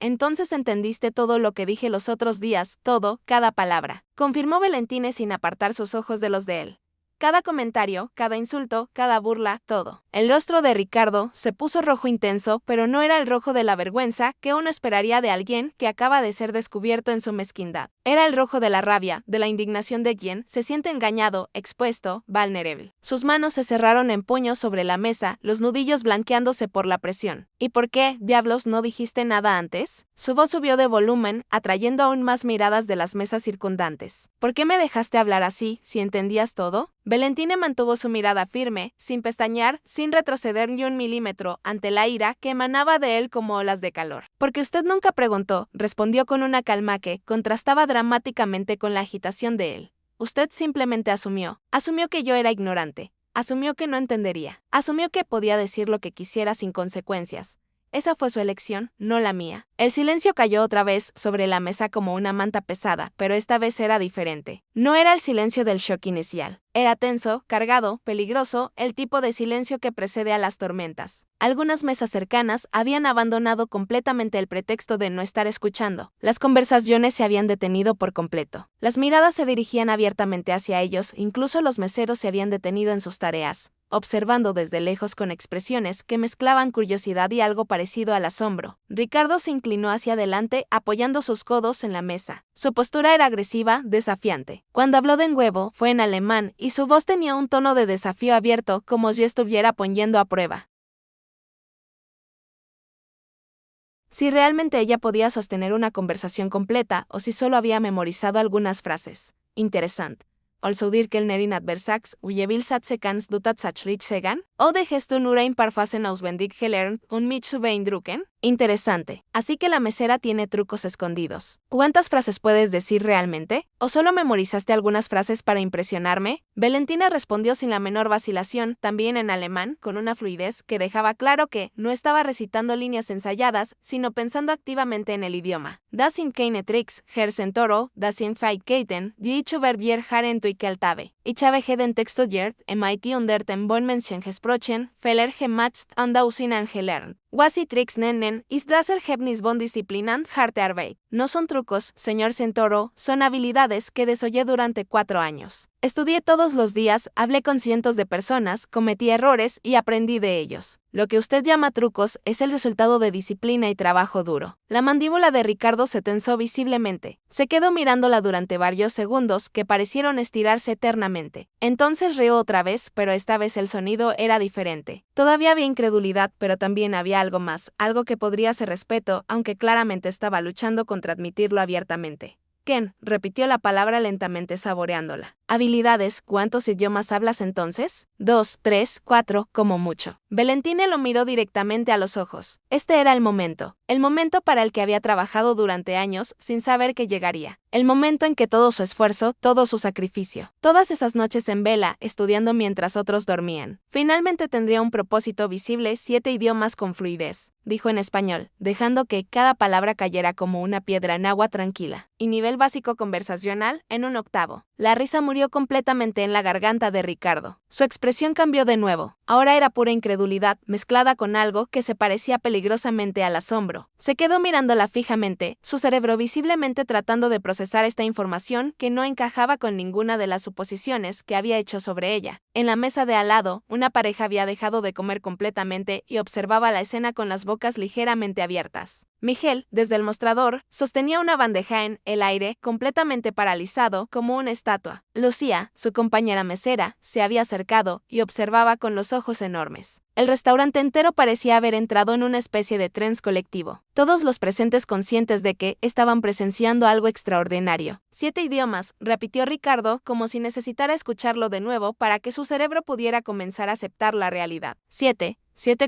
entendiste todo lo que dije los otros días, todo, cada palabra, confirmó Valentina sin apartar sus ojos de los de él. Cada comentario, cada insulto, cada burla, todo. El rostro de Ricardo se puso rojo intenso, pero no era el rojo de la vergüenza que uno esperaría de alguien que acaba de ser descubierto en su mezquindad. Era el rojo de la rabia, de la indignación de quien se siente engañado, expuesto, vulnerable. Sus manos se cerraron en puños sobre la mesa, los nudillos blanqueándose por la presión. ¿Y por qué, diablos, no dijiste nada antes? Su voz subió de volumen, atrayendo aún más miradas de las mesas circundantes. ¿Por qué me dejaste hablar así, si entendías todo? Valentina mantuvo su mirada firme, sin pestañear, sin retroceder ni un milímetro, ante la ira que emanaba de él como olas de calor. Porque usted nunca preguntó, respondió con una calma que contrastaba dramáticamente con la agitación de él. Usted simplemente asumió que yo era ignorante, asumió que no entendería, asumió que podía decir lo que quisiera sin consecuencias. Esa fue su elección, no la mía. El silencio cayó otra vez sobre la mesa como una manta pesada, pero esta vez era diferente. No era el silencio del shock inicial. Era tenso, cargado, peligroso, el tipo de silencio que precede a las tormentas. Algunas mesas cercanas habían abandonado completamente el pretexto de no estar escuchando. Las conversaciones se habían detenido por completo. Las miradas se dirigían abiertamente hacia ellos, incluso los meseros se habían detenido en sus tareas, observando desde lejos con expresiones que mezclaban curiosidad y algo parecido al asombro. Ricardo se inclinó hacia adelante, apoyando sus codos en la mesa. Su postura era agresiva, desafiante. Cuando habló de nuevo, fue en alemán, y su voz tenía un tono de desafío abierto, como si estuviera poniendo a prueba. Si realmente ella podía sostener una conversación completa, o si solo había memorizado algunas frases. Interesante. Also dir Kellnerin adversags, wie will Sätze kannst du tatsächlich sagen? Oder hast du nur ein paar Phasen auswendig gelernt, mich zu beeindrucken? Interesante. Así que la mesera tiene trucos escondidos. ¿Cuántas frases puedes decir realmente? ¿O solo memorizaste algunas frases para impresionarme? Valentina respondió sin la menor vacilación, también en alemán, con una fluidez que dejaba claro que no estaba recitando líneas ensayadas, sino pensando activamente en el idioma. Das sind keine Tricks, Herr Centauro, das sind Fähigkeiten, die ich über wir Jahren entwickelt habe. Ich habe jeden Text studiert, MIT unter dem Bonmenschen gesprochen, Fehler gemacht und aus ihnen gelernt. Was sie Tricks nennen, ist das Ergebnis von Disziplin und harte Arbeit. No son trucos, señor Centauro, son habilidades que desollé durante 4 años. Estudié todos los días, hablé con cientos de personas, cometí errores y aprendí de ellos. Lo que usted llama trucos es el resultado de disciplina y trabajo duro. La mandíbula de Ricardo se tensó visiblemente. Se quedó mirándola durante varios segundos que parecieron estirarse eternamente. Entonces rió otra vez, pero esta vez el sonido era diferente. Todavía había incredulidad, pero también había algo más, algo que podría ser respeto, aunque claramente estaba luchando contra admitirlo abiertamente. Ken, repitió la palabra lentamente saboreándola. ¿Habilidades? ¿Cuántos idiomas hablas entonces? 2, 3, 4, como mucho. Valentina lo miró directamente a los ojos. Este era el momento. El momento para el que había trabajado durante años sin saber que llegaría. El momento en que todo su esfuerzo, todo su sacrificio, todas esas noches en vela, estudiando mientras otros dormían. Finalmente tendría un propósito visible, 7 idiomas con fluidez, dijo en español, dejando que cada palabra cayera como una piedra en agua tranquila. Y nivel básico conversacional en un octavo. La risa murió completamente en la garganta de Ricardo. Su expresión cambió de nuevo. Ahora era pura incredulidad, mezclada con algo que se parecía peligrosamente al asombro. Se quedó mirándola fijamente, su cerebro visiblemente tratando de procesar esta información que no encajaba con ninguna de las suposiciones que había hecho sobre ella. En la mesa de al lado, una pareja había dejado de comer completamente y observaba la escena con las bocas ligeramente abiertas. Miguel, desde el mostrador, sostenía una bandeja en el aire, completamente paralizado, como una estatua. Lucía, su compañera mesera, se había acercado y observaba con los ojos enormes. El restaurante entero parecía haber entrado en una especie de trance colectivo. Todos los presentes conscientes de que estaban presenciando algo extraordinario. 7 idiomas, repitió Ricardo, como si necesitara escucharlo de nuevo para que su cerebro pudiera comenzar a aceptar la realidad. 7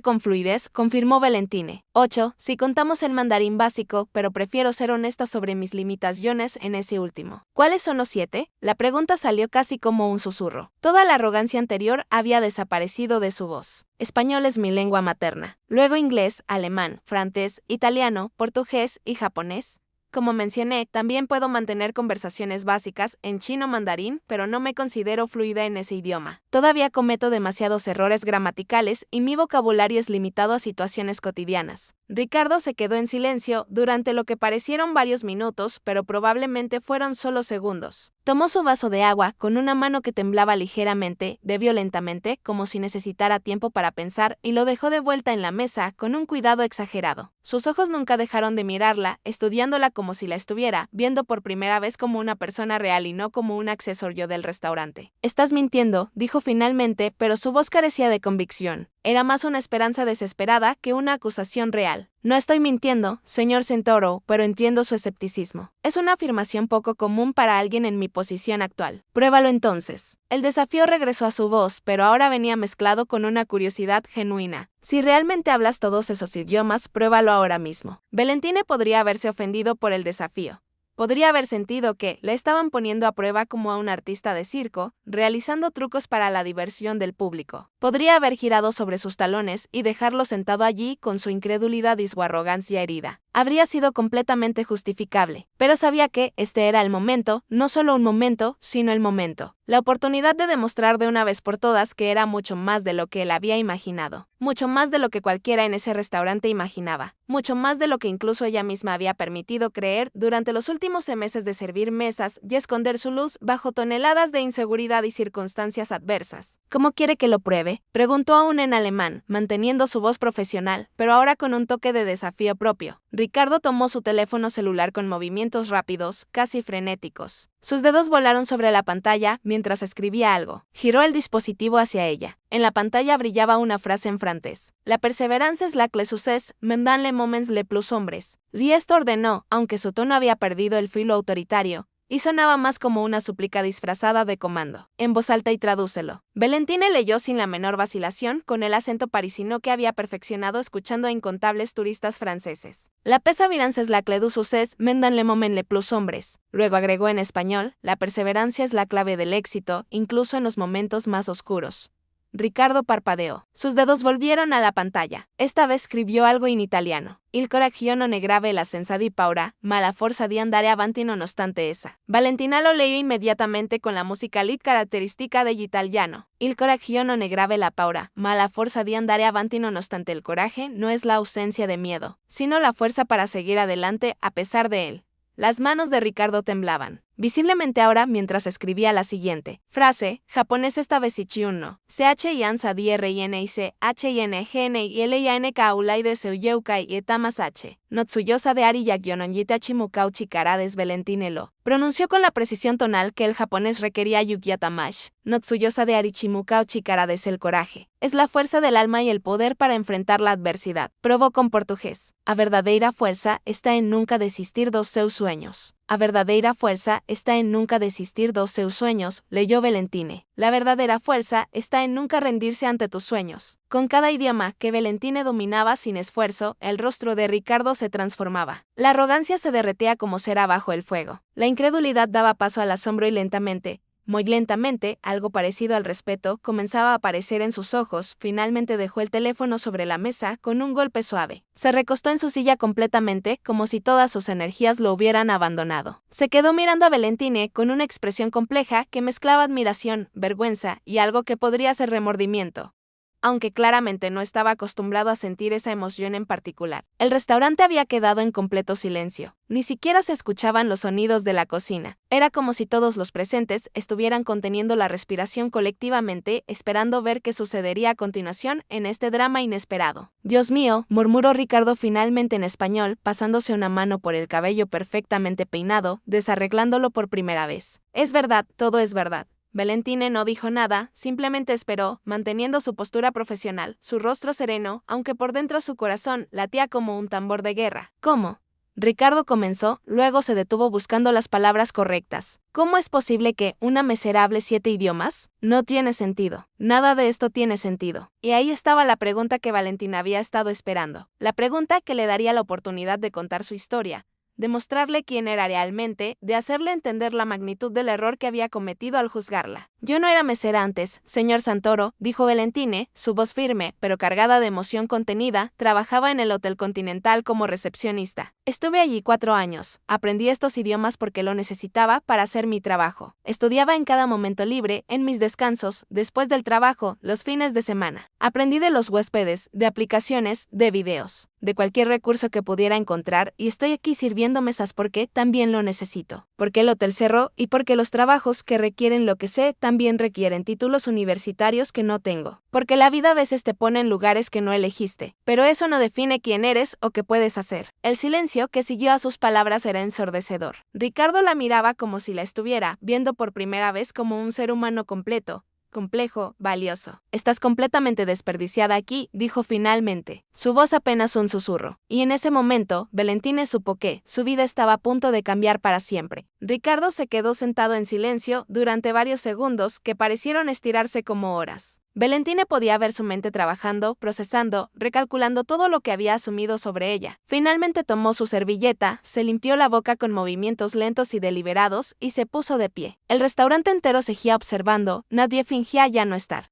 con fluidez, confirmó Valentine. 8, si contamos el mandarín básico, pero prefiero ser honesta sobre mis limitaciones en ese último. ¿Cuáles son los 7? La pregunta salió casi como un susurro. Toda la arrogancia anterior había desaparecido de su voz. Español es mi lengua materna. Luego inglés, alemán, francés, italiano, portugués y japonés. Como mencioné, también puedo mantener conversaciones básicas en chino mandarín, pero no me considero fluida en ese idioma. Todavía cometo demasiados errores gramaticales y mi vocabulario es limitado a situaciones cotidianas. Ricardo se quedó en silencio durante lo que parecieron varios minutos, pero probablemente fueron solo segundos. Tomó su vaso de agua con una mano que temblaba ligeramente, bebió lentamente, como si necesitara tiempo para pensar, y lo dejó de vuelta en la mesa con un cuidado exagerado. Sus ojos nunca dejaron de mirarla, estudiándola como si la estuviera viendo por primera vez como una persona real y no como un accesorio del restaurante. Estás mintiendo, dijo finalmente, pero su voz carecía de convicción. Era más una esperanza desesperada que una acusación real. No estoy mintiendo, señor Santoro, pero entiendo su escepticismo. Es una afirmación poco común para alguien en mi posición actual. Pruébalo entonces. El desafío regresó a su voz, pero ahora venía mezclado con una curiosidad genuina. Si realmente hablas todos esos idiomas, pruébalo ahora mismo. Valentine podría haberse ofendido por el desafío. Podría haber sentido que le estaban poniendo a prueba como a un artista de circo, realizando trucos para la diversión del público. Podría haber girado sobre sus talones y dejarlo sentado allí con su incredulidad y su arrogancia herida. Habría sido completamente justificable, pero sabía que este era el momento, no solo un momento, sino el momento. La oportunidad de demostrar de una vez por todas que era mucho más de lo que él había imaginado. Mucho más de lo que cualquiera en ese restaurante imaginaba. Mucho más de lo que incluso ella misma había permitido creer durante los últimos meses de servir mesas y esconder su luz bajo toneladas de inseguridad y circunstancias adversas. ¿Cómo quiere que lo pruebe? Preguntó aún en alemán, manteniendo su voz profesional, pero ahora con un toque de desafío propio. Ricardo tomó su teléfono celular con movimientos rápidos, casi frenéticos. Sus dedos volaron sobre la pantalla mientras escribía algo. Giró el dispositivo hacia ella. En la pantalla brillaba una frase en francés. La perseverancia es la que sucede, mais dans les moments les plus sombres. Esto ordenó, aunque su tono había perdido el filo autoritario, y sonaba más como una súplica disfrazada de comando. En voz alta y tradúcelo. Valentine leyó sin la menor vacilación, con el acento parisino que había perfeccionado escuchando a incontables turistas franceses. La perseverance es la clé du succès, mais dans les moments les plus sombres. Luego agregó en español, la perseverancia es la clave del éxito, incluso en los momentos más oscuros. Ricardo parpadeó. Sus dedos volvieron a la pantalla. Esta vez escribió algo en italiano. Il coraggio non è grave la senza di paura, ma la forza di andare avanti nonostante essa. Valentina lo leyó inmediatamente con la musicalidad característica del italiano. Il coraggio non è grave la paura, ma la forza di andare avanti nonostante. El coraje no es la ausencia de miedo, sino la fuerza para seguir adelante a pesar de él. Las manos de Ricardo temblaban, visiblemente ahora mientras escribía la siguiente frase, japonés esta vez ichiunno, CHIAN SADIRINIC, HINGN LIANK AULAIDE SEUYEUKAI ETAMAS H. Notsuyosa de Ari Yagyononjita Chimukau Chikarades Valentinelo. Pronunció con la precisión tonal que el japonés requería Yukyatamash. Notsuyosa de Arichimuka o Chikara es el coraje. Es la fuerza del alma y el poder para enfrentar la adversidad. Probó con portugués. A verdadeira fuerza está en nunca desistir dos seus sueños. A verdadeira fuerza está en nunca desistir dos seus sueños, leyó Valentine. La verdadera fuerza está en nunca rendirse ante tus sueños. Con cada idioma que Valentine dominaba sin esfuerzo, el rostro de Ricardo se transformaba. La arrogancia se derretía como cera bajo el fuego. La incredulidad daba paso al asombro y lentamente, muy lentamente, algo parecido al respeto comenzaba a aparecer en sus ojos. Finalmente dejó el teléfono sobre la mesa con un golpe suave. Se recostó en su silla completamente, como si todas sus energías lo hubieran abandonado. Se quedó mirando a Valentine con una expresión compleja que mezclaba admiración, vergüenza y algo que podría ser remordimiento, aunque claramente no estaba acostumbrado a sentir esa emoción en particular. El restaurante había quedado en completo silencio. Ni siquiera se escuchaban los sonidos de la cocina. Era como si todos los presentes estuvieran conteniendo la respiración colectivamente, esperando ver qué sucedería a continuación en este drama inesperado. Dios mío, murmuró Ricardo finalmente en español, pasándose una mano por el cabello perfectamente peinado, desarreglándolo por primera vez. Es verdad, todo es verdad. Valentine no dijo nada, simplemente esperó, manteniendo su postura profesional, su rostro sereno, aunque por dentro su corazón latía como un tambor de guerra. ¿Cómo? Ricardo comenzó, luego se detuvo buscando las palabras correctas. ¿Cómo es posible que una mesera hable 7 idiomas? No tiene sentido. Nada de esto tiene sentido. Y ahí estaba la pregunta que Valentina había estado esperando. La pregunta que le daría la oportunidad de contar su historia, de mostrarle quién era realmente, de hacerle entender la magnitud del error que había cometido al juzgarla. Yo no era mesera antes, señor Santoro, dijo Valentine, su voz firme, pero cargada de emoción contenida. Trabajaba en el Hotel Continental como recepcionista. Estuve allí 4 años. Aprendí estos idiomas porque lo necesitaba para hacer mi trabajo. Estudiaba en cada momento libre, en mis descansos, después del trabajo, los fines de semana. Aprendí de los huéspedes, de aplicaciones, de videos, de cualquier recurso que pudiera encontrar, y estoy aquí sirviendo mesas porque también lo necesito. Porque el hotel cerró y porque los trabajos que requieren lo que sé también requieren títulos universitarios que no tengo. Porque la vida a veces te pone en lugares que no elegiste, pero eso no define quién eres o qué puedes hacer. El silencio que siguió a sus palabras era ensordecedor. Ricardo la miraba como si la estuviera viendo por primera vez como un ser humano completo, complejo, valioso. Estás completamente desperdiciada aquí, dijo finalmente. Su voz apenas un susurro. Y en ese momento, Valentine supo que su vida estaba a punto de cambiar para siempre. Ricardo se quedó sentado en silencio durante varios segundos que parecieron estirarse como horas. Valentine podía ver su mente trabajando, procesando, recalculando todo lo que había asumido sobre ella. Finalmente tomó su servilleta, se limpió la boca con movimientos lentos y deliberados y se puso de pie. El restaurante entero seguía observando, nadie fingía ya no estar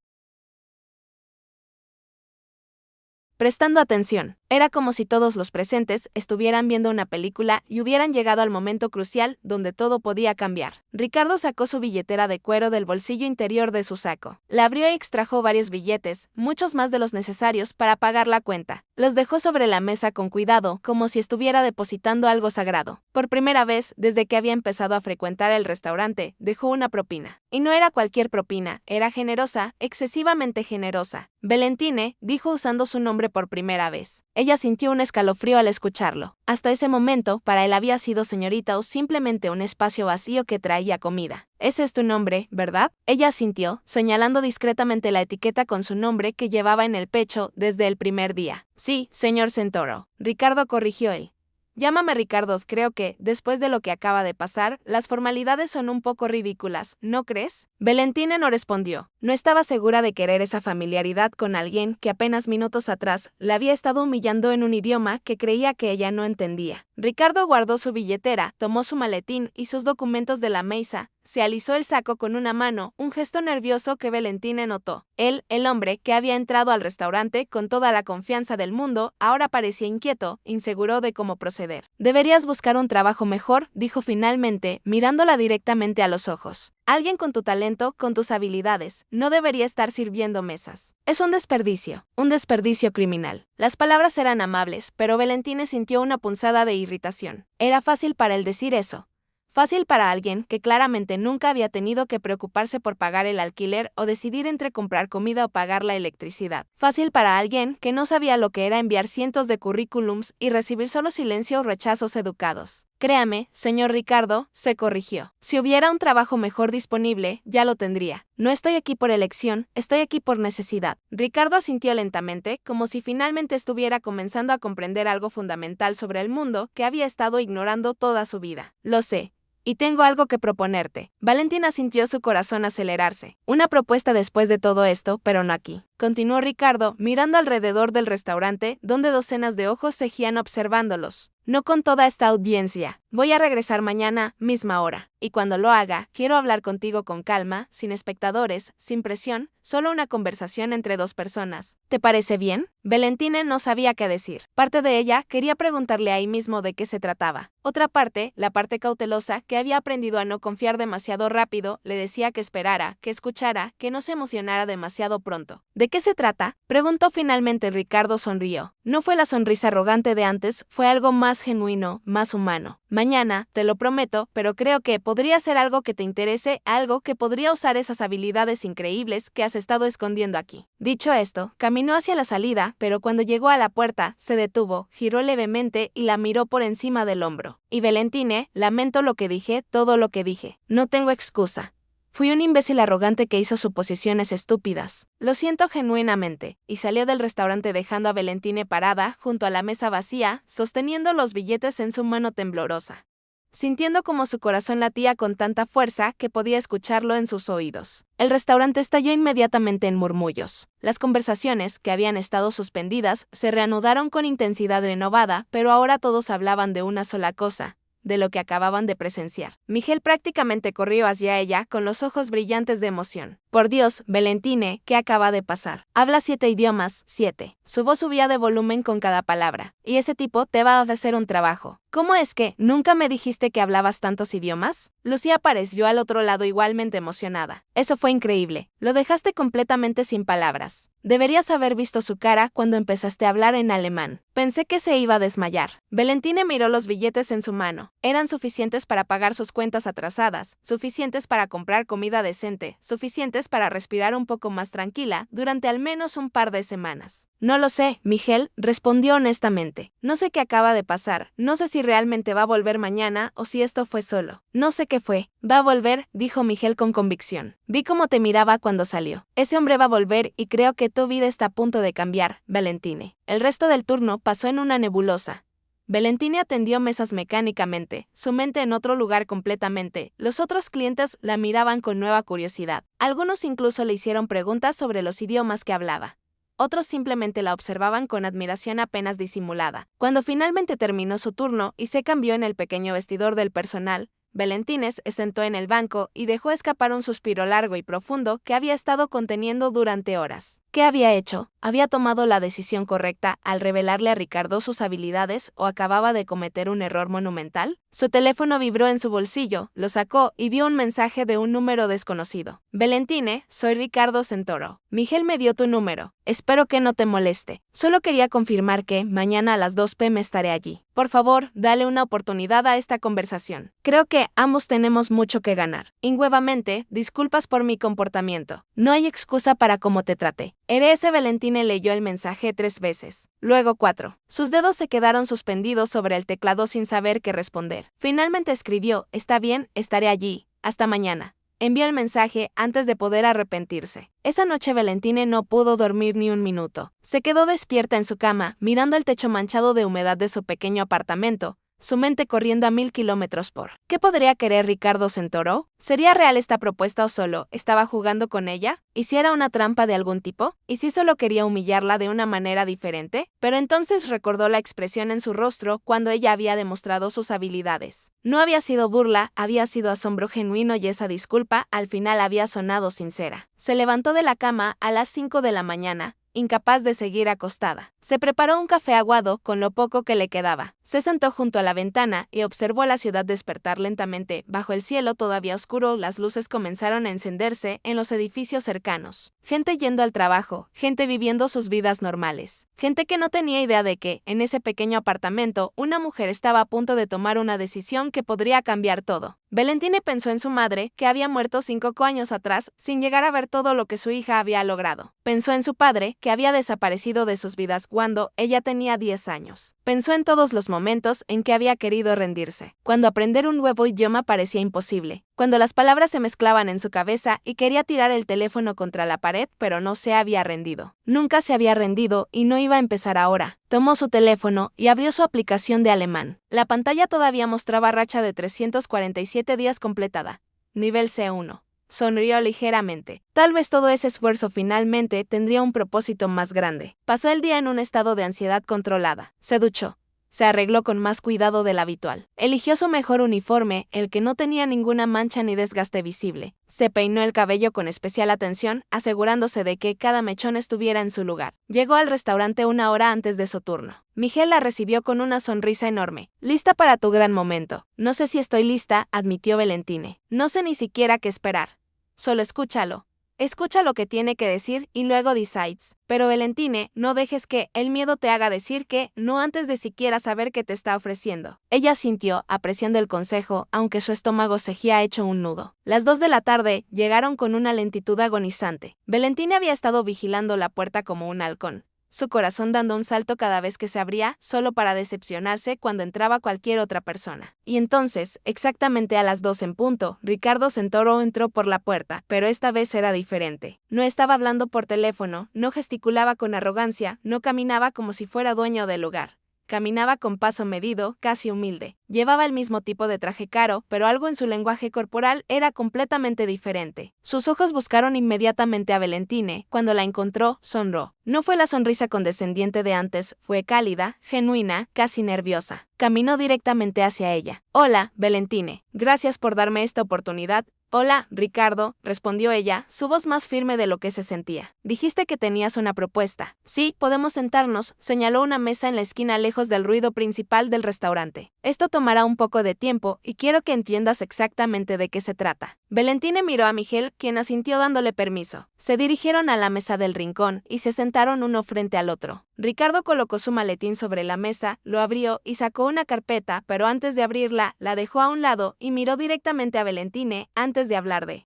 prestando atención. Era como si todos los presentes estuvieran viendo una película y hubieran llegado al momento crucial donde todo podía cambiar. Ricardo sacó su billetera de cuero del bolsillo interior de su saco. La abrió y extrajo varios billetes, muchos más de los necesarios para pagar la cuenta. Los dejó sobre la mesa con cuidado, como si estuviera depositando algo sagrado. Por primera vez, desde que había empezado a frecuentar el restaurante, dejó una propina. Y no era cualquier propina, era generosa, excesivamente generosa. Valentine, dijo usando su nombre por primera vez. Ella sintió un escalofrío al escucharlo. Hasta ese momento, para él había sido señorita o simplemente un espacio vacío que traía comida. Ese es tu nombre, ¿verdad? Ella asintió, señalando discretamente la etiqueta con su nombre que llevaba en el pecho desde el primer día. Sí, señor Santoro. Ricardo corrigió él. Llámame Ricardo, creo que, después de lo que acaba de pasar, las formalidades son un poco ridículas, ¿no crees? Valentine no respondió. No estaba segura de querer esa familiaridad con alguien que apenas minutos atrás la había estado humillando en un idioma que creía que ella no entendía. Ricardo guardó su billetera, tomó su maletín y sus documentos de la mesa, se alisó el saco con una mano, un gesto nervioso que Valentine notó. Él, el hombre que había entrado al restaurante con toda la confianza del mundo, ahora parecía inquieto, inseguro de cómo proceder. Deberías buscar un trabajo mejor, dijo finalmente, mirándola directamente a los ojos. Alguien con tu talento, con tus habilidades, no debería estar sirviendo mesas. Es un desperdicio criminal. Las palabras eran amables, pero Valentine sintió una punzada de irritación. Era fácil para él decir eso. Fácil para alguien que claramente nunca había tenido que preocuparse por pagar el alquiler o decidir entre comprar comida o pagar la electricidad. Fácil para alguien que no sabía lo que era enviar cientos de currículums y recibir solo silencio o rechazos educados. Créame, señor Ricardo, se corrigió. Si hubiera un trabajo mejor disponible, ya lo tendría. No estoy aquí por elección, estoy aquí por necesidad. Ricardo asintió lentamente, como si finalmente estuviera comenzando a comprender algo fundamental sobre el mundo que había estado ignorando toda su vida. Lo sé. Y tengo algo que proponerte. Valentina sintió su corazón acelerarse. Una propuesta después de todo esto, pero no aquí. Continuó Ricardo, mirando alrededor del restaurante, donde docenas de ojos seguían observándolos. No con toda esta audiencia. Voy a regresar mañana, misma hora. Y cuando lo haga, quiero hablar contigo con calma, sin espectadores, sin presión, solo una conversación entre dos personas. ¿Te parece bien? Valentina no sabía qué decir. Parte de ella quería preguntarle ahí mismo de qué se trataba. Otra parte, la parte cautelosa, que había aprendido a no confiar demasiado rápido, le decía que esperara, que escuchara, que no se emocionara demasiado pronto. ¿De qué se trata? Preguntó finalmente. Ricardo sonrió. No fue la sonrisa arrogante de antes, fue algo más genuino, más humano. Mañana, te lo prometo, pero creo que podría ser algo que te interese, algo que podría usar esas habilidades increíbles que has estado escondiendo aquí. Dicho esto, caminó hacia la salida, pero cuando llegó a la puerta, se detuvo, giró levemente y la miró por encima del hombro. Y Valentine, lamento lo que dije, todo lo que dije. No tengo excusa. Fui un imbécil arrogante que hizo suposiciones estúpidas. Lo siento genuinamente. Y salió del restaurante dejando a Valentine parada junto a la mesa vacía, sosteniendo los billetes en su mano temblorosa, sintiendo como su corazón latía con tanta fuerza que podía escucharlo en sus oídos. El restaurante estalló inmediatamente en murmullos. Las conversaciones, que habían estado suspendidas, se reanudaron con intensidad renovada, pero ahora todos hablaban de una sola cosa: de lo que acababan de presenciar. Miguel prácticamente corrió hacia ella con los ojos brillantes de emoción. Por Dios, Valentine, ¿qué acaba de pasar? Habla 7 idiomas, 7. Su voz subía de volumen con cada palabra. Y ese tipo te va a hacer un trabajo. ¿Cómo es que nunca me dijiste que hablabas tantos idiomas? Lucía apareció al otro lado igualmente emocionada. Eso fue increíble. Lo dejaste completamente sin palabras. Deberías haber visto su cara cuando empezaste a hablar en alemán. Pensé que se iba a desmayar. Valentine miró los billetes en su mano. Eran suficientes para pagar sus cuentas atrasadas, suficientes para comprar comida decente, suficientes para respirar un poco más tranquila durante al menos un par de semanas. No lo sé, Miguel, respondió honestamente. No sé qué acaba de pasar. No sé si realmente va a volver mañana o si esto fue solo. No sé qué fue. Va a volver, dijo Miguel con convicción. Vi cómo te miraba cuando salió. Ese hombre va a volver y creo que tu vida está a punto de cambiar, Valentine. El resto del turno pasó en una nebulosa. Valentine atendió mesas mecánicamente, su mente en otro lugar completamente. Los otros clientes la miraban con nueva curiosidad. Algunos incluso le hicieron preguntas sobre los idiomas que hablaba. Otros simplemente la observaban con admiración apenas disimulada. Cuando finalmente terminó su turno y se cambió en el pequeño vestidor del personal, Valentine se sentó en el banco y dejó escapar un suspiro largo y profundo que había estado conteniendo durante horas. ¿Qué había hecho? ¿Había tomado la decisión correcta al revelarle a Ricardo sus habilidades o acababa de cometer un error monumental? Su teléfono vibró en su bolsillo, lo sacó y vio un mensaje de un número desconocido. Valentine, soy Ricardo Santoro. Miguel me dio tu número. Espero que no te moleste. Solo quería confirmar que mañana a las 2 p.m. estaré allí. Por favor, dale una oportunidad a esta conversación. Creo que ambos tenemos mucho que ganar. Y nuevamente, disculpas por mi comportamiento. No hay excusa para cómo te traté. R.S. Valentine leyó el mensaje 3 veces, luego 4. Sus dedos se quedaron suspendidos sobre el teclado sin saber qué responder. Finalmente escribió: está bien, estaré allí. Hasta mañana. Envió el mensaje antes de poder arrepentirse. Esa noche Valentine no pudo dormir ni un minuto. Se quedó despierta en su cama, mirando el techo manchado de humedad de su pequeño apartamento, su mente corriendo a 1000 kilómetros por. ¿Qué podría querer Ricardo Santoro? ¿Sería real esta propuesta o solo estaba jugando con ella? ¿Y si era una trampa de algún tipo? ¿Y si solo quería humillarla de una manera diferente? Pero entonces recordó la expresión en su rostro cuando ella había demostrado sus habilidades. No había sido burla, había sido asombro genuino y esa disculpa al final había sonado sincera. Se levantó de la cama a las 5 de la mañana, incapaz de seguir acostada. Se preparó un café aguado con lo poco que le quedaba. Se sentó junto a la ventana y observó la ciudad despertar lentamente. Bajo el cielo todavía oscuro, las luces comenzaron a encenderse en los edificios cercanos. Gente yendo al trabajo, gente viviendo sus vidas normales. Gente que no tenía idea de que, en ese pequeño apartamento, una mujer estaba a punto de tomar una decisión que podría cambiar todo. Valentine pensó en su madre, que había muerto 5 años atrás, sin llegar a ver todo lo que su hija había logrado. Pensó en su padre, que había desaparecido de sus vidas cuando ella tenía 10 años. Pensó en todos los momentos en que había querido rendirse, cuando aprender un nuevo idioma parecía imposible, cuando las palabras se mezclaban en su cabeza y quería tirar el teléfono contra la pared, pero no se había rendido. Nunca se había rendido y no iba a empezar ahora. Tomó su teléfono y abrió su aplicación de alemán. La pantalla todavía mostraba racha de 347 días completada. Nivel C1. Sonrió ligeramente. Tal vez todo ese esfuerzo finalmente tendría un propósito más grande. Pasó el día en un estado de ansiedad controlada. Se duchó. Se arregló con más cuidado del habitual. Eligió su mejor uniforme, el que no tenía ninguna mancha ni desgaste visible. Se peinó el cabello con especial atención, asegurándose de que cada mechón estuviera en su lugar. Llegó al restaurante 1 hora antes de su turno. Miguel la recibió con una sonrisa enorme. «Lista para tu gran momento». «No sé si estoy lista», admitió Valentine. «No sé ni siquiera qué esperar. Solo escúchalo. Escucha lo que tiene que decir y luego decides». Pero Valentine, no dejes que el miedo te haga decir que no antes de siquiera saber qué te está ofreciendo. Ella sintió, apreciando el consejo, aunque su estómago seguía hecho un nudo. Las 2 de la tarde llegaron con una lentitud agonizante. Valentine había estado vigilando la puerta como un halcón, su corazón dando un salto cada vez que se abría, solo para decepcionarse cuando entraba cualquier otra persona. Y entonces, exactamente a las 2 en punto, Ricardo Santoro entró por la puerta, pero esta vez era diferente. No estaba hablando por teléfono, no gesticulaba con arrogancia, no caminaba como si fuera dueño del lugar. Caminaba con paso medido, casi humilde. Llevaba el mismo tipo de traje caro, pero algo en su lenguaje corporal era completamente diferente. Sus ojos buscaron inmediatamente a Valentine. Cuando la encontró, sonrió. No fue la sonrisa condescendiente de antes, fue cálida, genuina, casi nerviosa. Caminó directamente hacia ella. «Hola, Valentine. Gracias por darme esta oportunidad». «Hola, Ricardo», respondió ella, su voz más firme de lo que se sentía. «Dijiste que tenías una propuesta». «Sí, podemos sentarnos», señaló una mesa en la esquina lejos del ruido principal del restaurante. «Esto tomará un poco de tiempo y quiero que entiendas exactamente de qué se trata». Valentine miró a Miguel, quien asintió dándole permiso. Se dirigieron a la mesa del rincón y se sentaron uno frente al otro. Ricardo colocó su maletín sobre la mesa, lo abrió y sacó una carpeta, pero antes de abrirla, la dejó a un lado y miró directamente a Valentine antes de hablar de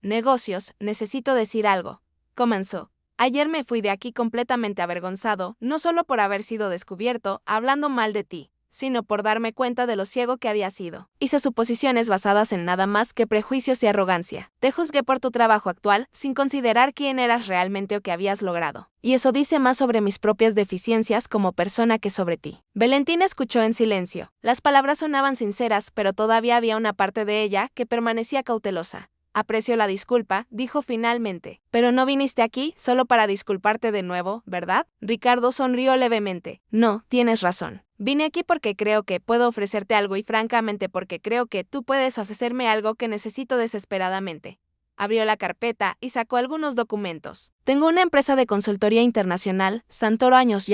negocios. «Necesito decir algo», comenzó. «Ayer me fui de aquí completamente avergonzado, no solo por haber sido descubierto hablando mal de ti, sino por darme cuenta de lo ciego que había sido. Hice suposiciones basadas en nada más que prejuicios y arrogancia. Te juzgué por tu trabajo actual, sin considerar quién eras realmente o qué habías logrado. Y eso dice más sobre mis propias deficiencias como persona que sobre ti». Valentine escuchó en silencio. Las palabras sonaban sinceras, pero todavía había una parte de ella que permanecía cautelosa. «Aprecio la disculpa», dijo finalmente. «Pero no viniste aquí solo para disculparte de nuevo, ¿verdad?» Ricardo sonrió levemente. «No, tienes razón. Vine aquí porque creo que puedo ofrecerte algo y francamente porque creo que tú puedes ofrecerme algo que necesito desesperadamente». Abrió la carpeta y sacó algunos documentos. «Tengo una empresa de consultoría internacional, Santoro Años.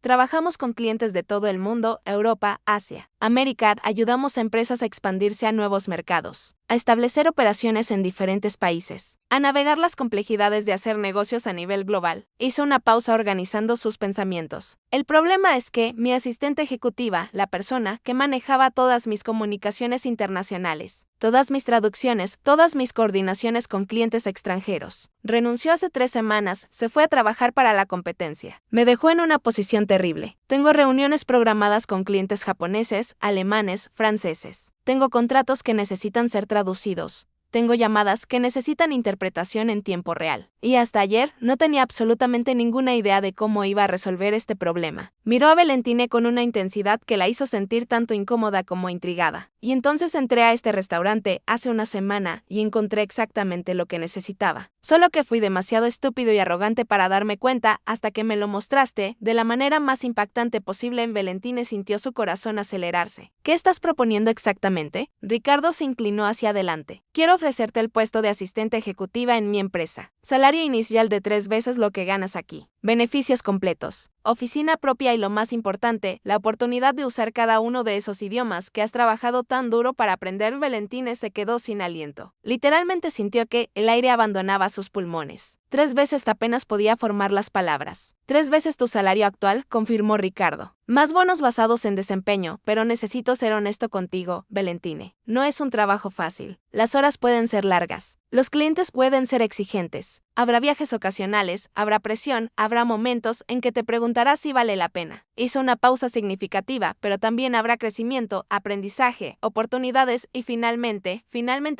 Trabajamos con clientes de todo el mundo, Europa, Asia, América. Ayudamos a empresas a expandirse a nuevos mercados, a establecer operaciones en diferentes países, a navegar las complejidades de hacer negocios a nivel global». Hizo una pausa organizando sus pensamientos. «El problema es que mi asistente ejecutiva, la persona que manejaba todas mis comunicaciones internacionales, todas mis traducciones, todas mis coordinaciones con clientes extranjeros, renunció hace 3 semanas, se fue a trabajar para la competencia. Me dejó en una posición terrible. Tengo reuniones programadas con clientes japoneses, alemanes, franceses. Tengo contratos que necesitan ser traducidos. Tengo llamadas que necesitan interpretación en tiempo real. Y hasta ayer no tenía absolutamente ninguna idea de cómo iba a resolver este problema». Miró a Valentine con una intensidad que la hizo sentir tanto incómoda como intrigada. «Y entonces entré a este restaurante hace una semana y encontré exactamente lo que necesitaba. Solo que fui demasiado estúpido y arrogante para darme cuenta hasta que me lo mostraste de la manera más impactante posible». Valentine sintió su corazón acelerarse. «¿Qué estás proponiendo exactamente?» Ricardo se inclinó hacia adelante. «Quiero ofrecerte el puesto de asistente ejecutiva en mi empresa. Salario inicial de 3 veces lo que ganas aquí. Beneficios completos. Oficina propia y lo más importante, la oportunidad de usar cada uno de esos idiomas que has trabajado tan duro para aprender». Valentine se quedó sin aliento. Literalmente sintió que el aire abandonaba sus pulmones. 3 veces apenas podía formar las palabras. 3 veces tu salario actual, confirmó Ricardo. Más bonos basados en desempeño, pero necesito ser honesto contigo, Valentine. No es un trabajo fácil. Las horas pueden ser largas. Los clientes pueden ser exigentes. Habrá viajes ocasionales, habrá presión, habrá momentos en que te preguntarás si vale la pena. Hizo una pausa significativa, pero también habrá crecimiento, aprendizaje, oportunidades y finalmente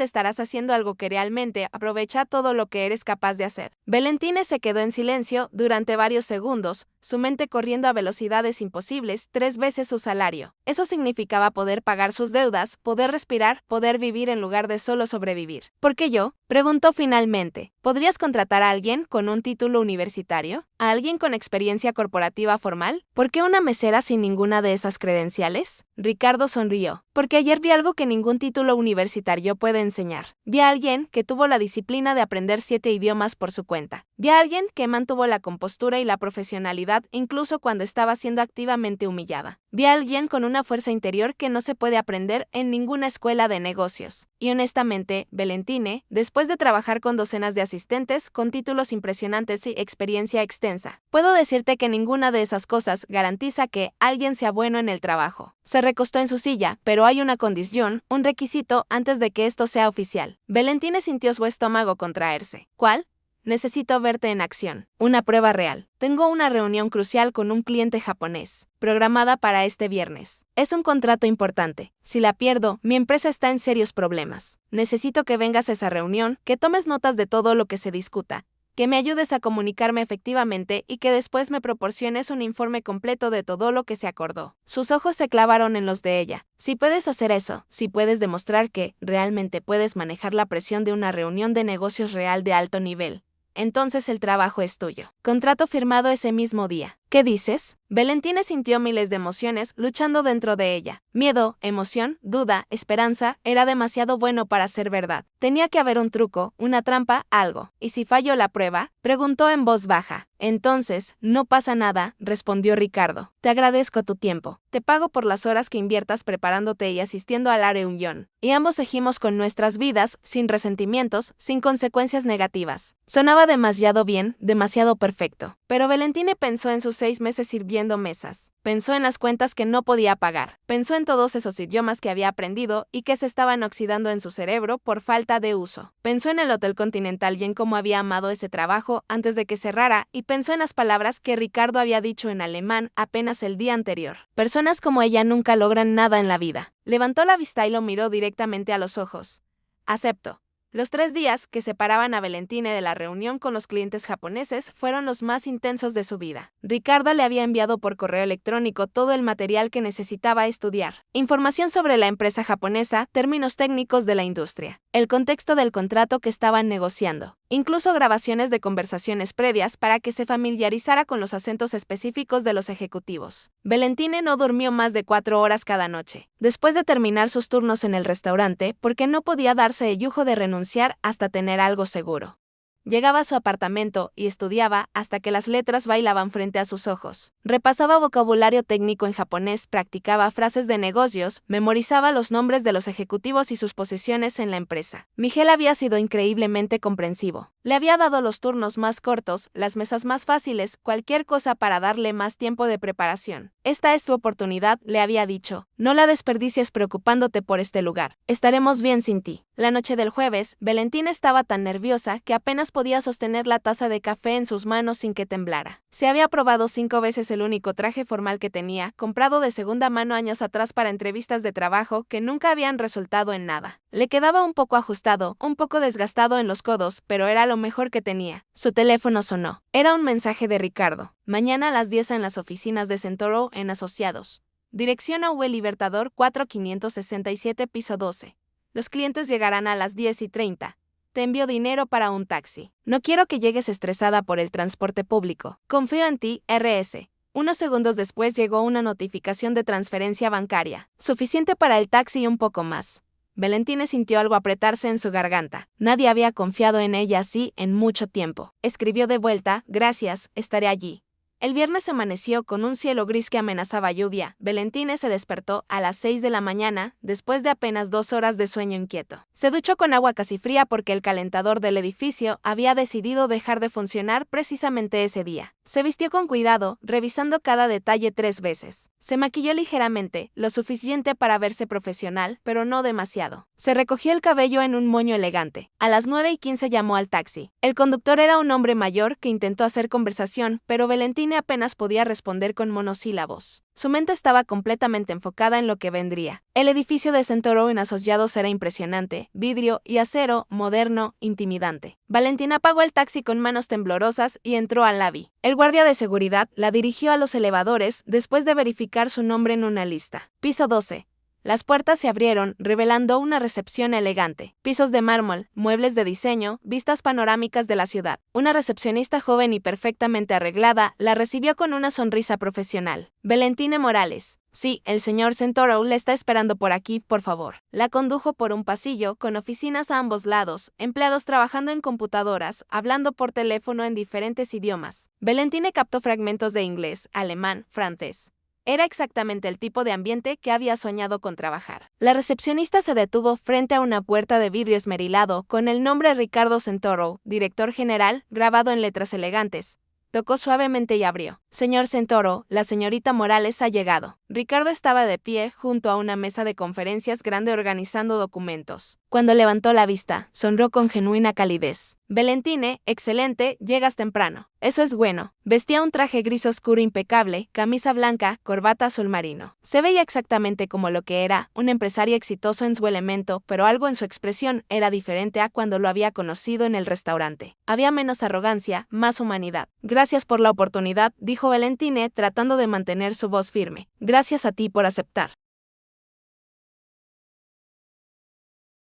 estarás haciendo algo que realmente aprovecha todo lo que eres capaz de hacer. Valentine se quedó en silencio durante varios segundos, su mente corriendo a velocidades imposibles, 3 veces su salario. Eso significaba poder pagar sus deudas, poder respirar, poder vivir en lugar de solo sobrevivir. ¿Por qué yo? Preguntó finalmente. ¿Podrías contratar a alguien con un título universitario? ¿A alguien con experiencia corporativa formal? ¿Por qué una mesera sin ninguna de esas credenciales? Ricardo sonrió. Porque ayer vi algo que ningún título universitario puede enseñar. Vi a alguien que tuvo la disciplina de aprender 7 idiomas por su cuenta. Vi a alguien que mantuvo la compostura y la profesionalidad incluso cuando estaba siendo activamente humillada. Vi a alguien con una fuerza interior que no se puede aprender en ninguna escuela de negocios. Y honestamente, Valentine, después de trabajar con docenas de asistentes, con títulos impresionantes y experiencia extensa, puedo decirte que ninguna de esas cosas garantiza que alguien sea bueno en el trabajo. Se recostó en su silla, pero hay una condición, un requisito antes de que esto sea oficial. Valentine sintió su estómago contraerse. ¿Cuál? Necesito verte en acción. Una prueba real. Tengo una reunión crucial con un cliente japonés, programada para este viernes. Es un contrato importante. Si la pierdo, mi empresa está en serios problemas. Necesito que vengas a esa reunión, que tomes notas de todo lo que se discuta, que me ayudes a comunicarme efectivamente y que después me proporciones un informe completo de todo lo que se acordó. Sus ojos se clavaron en los de ella. Si puedes hacer eso, si puedes demostrar que realmente puedes manejar la presión de una reunión de negocios real de alto nivel, entonces el trabajo es tuyo. Contrato firmado ese mismo día. ¿Qué dices? Valentine sintió miles de emociones luchando dentro de ella. Miedo, emoción, duda, esperanza, era demasiado bueno para ser verdad. Tenía que haber un truco, una trampa, algo. ¿Y si falló la prueba? Preguntó en voz baja. Entonces, no pasa nada, respondió Ricardo. Te agradezco tu tiempo. Te pago por las horas que inviertas preparándote y asistiendo a la reunión. Y ambos seguimos con nuestras vidas, sin resentimientos, sin consecuencias negativas. Sonaba demasiado bien, demasiado perfecto. Pero Valentine pensó en sus 6 meses sirviendo mesas. Pensó en las cuentas que no podía pagar. Pensó en todos esos idiomas que había aprendido y que se estaban oxidando en su cerebro por falta de uso. Pensó en el Hotel Continental y en cómo había amado ese trabajo antes de que cerrara y pensó en las palabras que Ricardo había dicho en alemán apenas el día anterior. Personas como ella nunca logran nada en la vida. Levantó la vista y lo miró directamente a los ojos. Acepto. Los 3 días que separaban a Valentine de la reunión con los clientes japoneses fueron los más intensos de su vida. Ricardo le había enviado por correo electrónico todo el material que necesitaba estudiar. Información sobre la empresa japonesa, términos técnicos de la industria, el contexto del contrato que estaban negociando, incluso grabaciones de conversaciones previas para que se familiarizara con los acentos específicos de los ejecutivos. Valentine no durmió más de 4 horas cada noche, después de terminar sus turnos en el restaurante, porque no podía darse el lujo de renunciar hasta tener algo seguro. Llegaba a su apartamento y estudiaba hasta que las letras bailaban frente a sus ojos. Repasaba vocabulario técnico en japonés, practicaba frases de negocios, memorizaba los nombres de los ejecutivos y sus posiciones en la empresa. Miguel había sido increíblemente comprensivo. Le había dado los turnos más cortos, las mesas más fáciles, cualquier cosa para darle más tiempo de preparación. Esta es tu oportunidad, le había dicho. No la desperdicies preocupándote por este lugar. Estaremos bien sin ti. La noche del jueves, Valentine estaba tan nerviosa que apenas podía sostener la taza de café en sus manos sin que temblara. Se había probado 5 veces el único traje formal que tenía, comprado de segunda mano años atrás para entrevistas de trabajo que nunca habían resultado en nada. Le quedaba un poco ajustado, un poco desgastado en los codos, pero era lo mejor que tenía. Su teléfono sonó. Era un mensaje de Ricardo. Mañana a las 10 en las oficinas de Centoro en Asociados. Dirección a UE Libertador 4567 piso 12. Los clientes llegarán a las 10:30. Te envío dinero para un taxi. No quiero que llegues estresada por el transporte público. Confío en ti, RS. Unos segundos después llegó una notificación de transferencia bancaria. Suficiente para el taxi y un poco más. Valentine sintió algo apretarse en su garganta. Nadie había confiado en ella así en mucho tiempo. Escribió de vuelta, gracias, estaré allí. El viernes amaneció con un cielo gris que amenazaba lluvia. Valentine se despertó a las 6 de la mañana, después de apenas 2 horas de sueño inquieto. Se duchó con agua casi fría porque el calentador del edificio había decidido dejar de funcionar precisamente ese día. Se vistió con cuidado, revisando cada detalle 3 veces. Se maquilló ligeramente, lo suficiente para verse profesional, pero no demasiado. Se recogió el cabello en un moño elegante. A las 9:15 llamó al taxi. El conductor era un hombre mayor que intentó hacer conversación, pero Valentine apenas podía responder con monosílabos. Su mente estaba completamente enfocada en lo que vendría. El edificio de Centauro en Asociados era impresionante, vidrio y acero, moderno, intimidante. Valentina apagó el taxi con manos temblorosas y entró al lobby. El guardia de seguridad la dirigió a los elevadores después de verificar su nombre en una lista. Piso 12. Las puertas se abrieron, revelando una recepción elegante. Pisos de mármol, muebles de diseño, vistas panorámicas de la ciudad. Una recepcionista joven y perfectamente arreglada la recibió con una sonrisa profesional. Valentine Morales. Sí, el señor Centauro le está esperando por aquí, por favor. La condujo por un pasillo, con oficinas a ambos lados, empleados trabajando en computadoras, hablando por teléfono en diferentes idiomas. Valentine captó fragmentos de inglés, alemán, francés. Era exactamente el tipo de ambiente que había soñado con trabajar. La recepcionista se detuvo frente a una puerta de vidrio esmerilado con el nombre Ricardo Centauro, director general, grabado en letras elegantes. Tocó suavemente y abrió. Señor Centauro, la señorita Morales ha llegado. Ricardo estaba de pie junto a una mesa de conferencias grande organizando documentos. Cuando levantó la vista, sonrió con genuina calidez. Valentine, excelente, llegas temprano. Eso es bueno. Vestía un traje gris oscuro impecable, camisa blanca, corbata azul marino. Se veía exactamente como lo que era, un empresario exitoso en su elemento, pero algo en su expresión era diferente a cuando lo había conocido en el restaurante. Había menos arrogancia, más humanidad. Gracias por la oportunidad, dijo Valentine, tratando de mantener su voz firme. Gracias a ti por aceptar.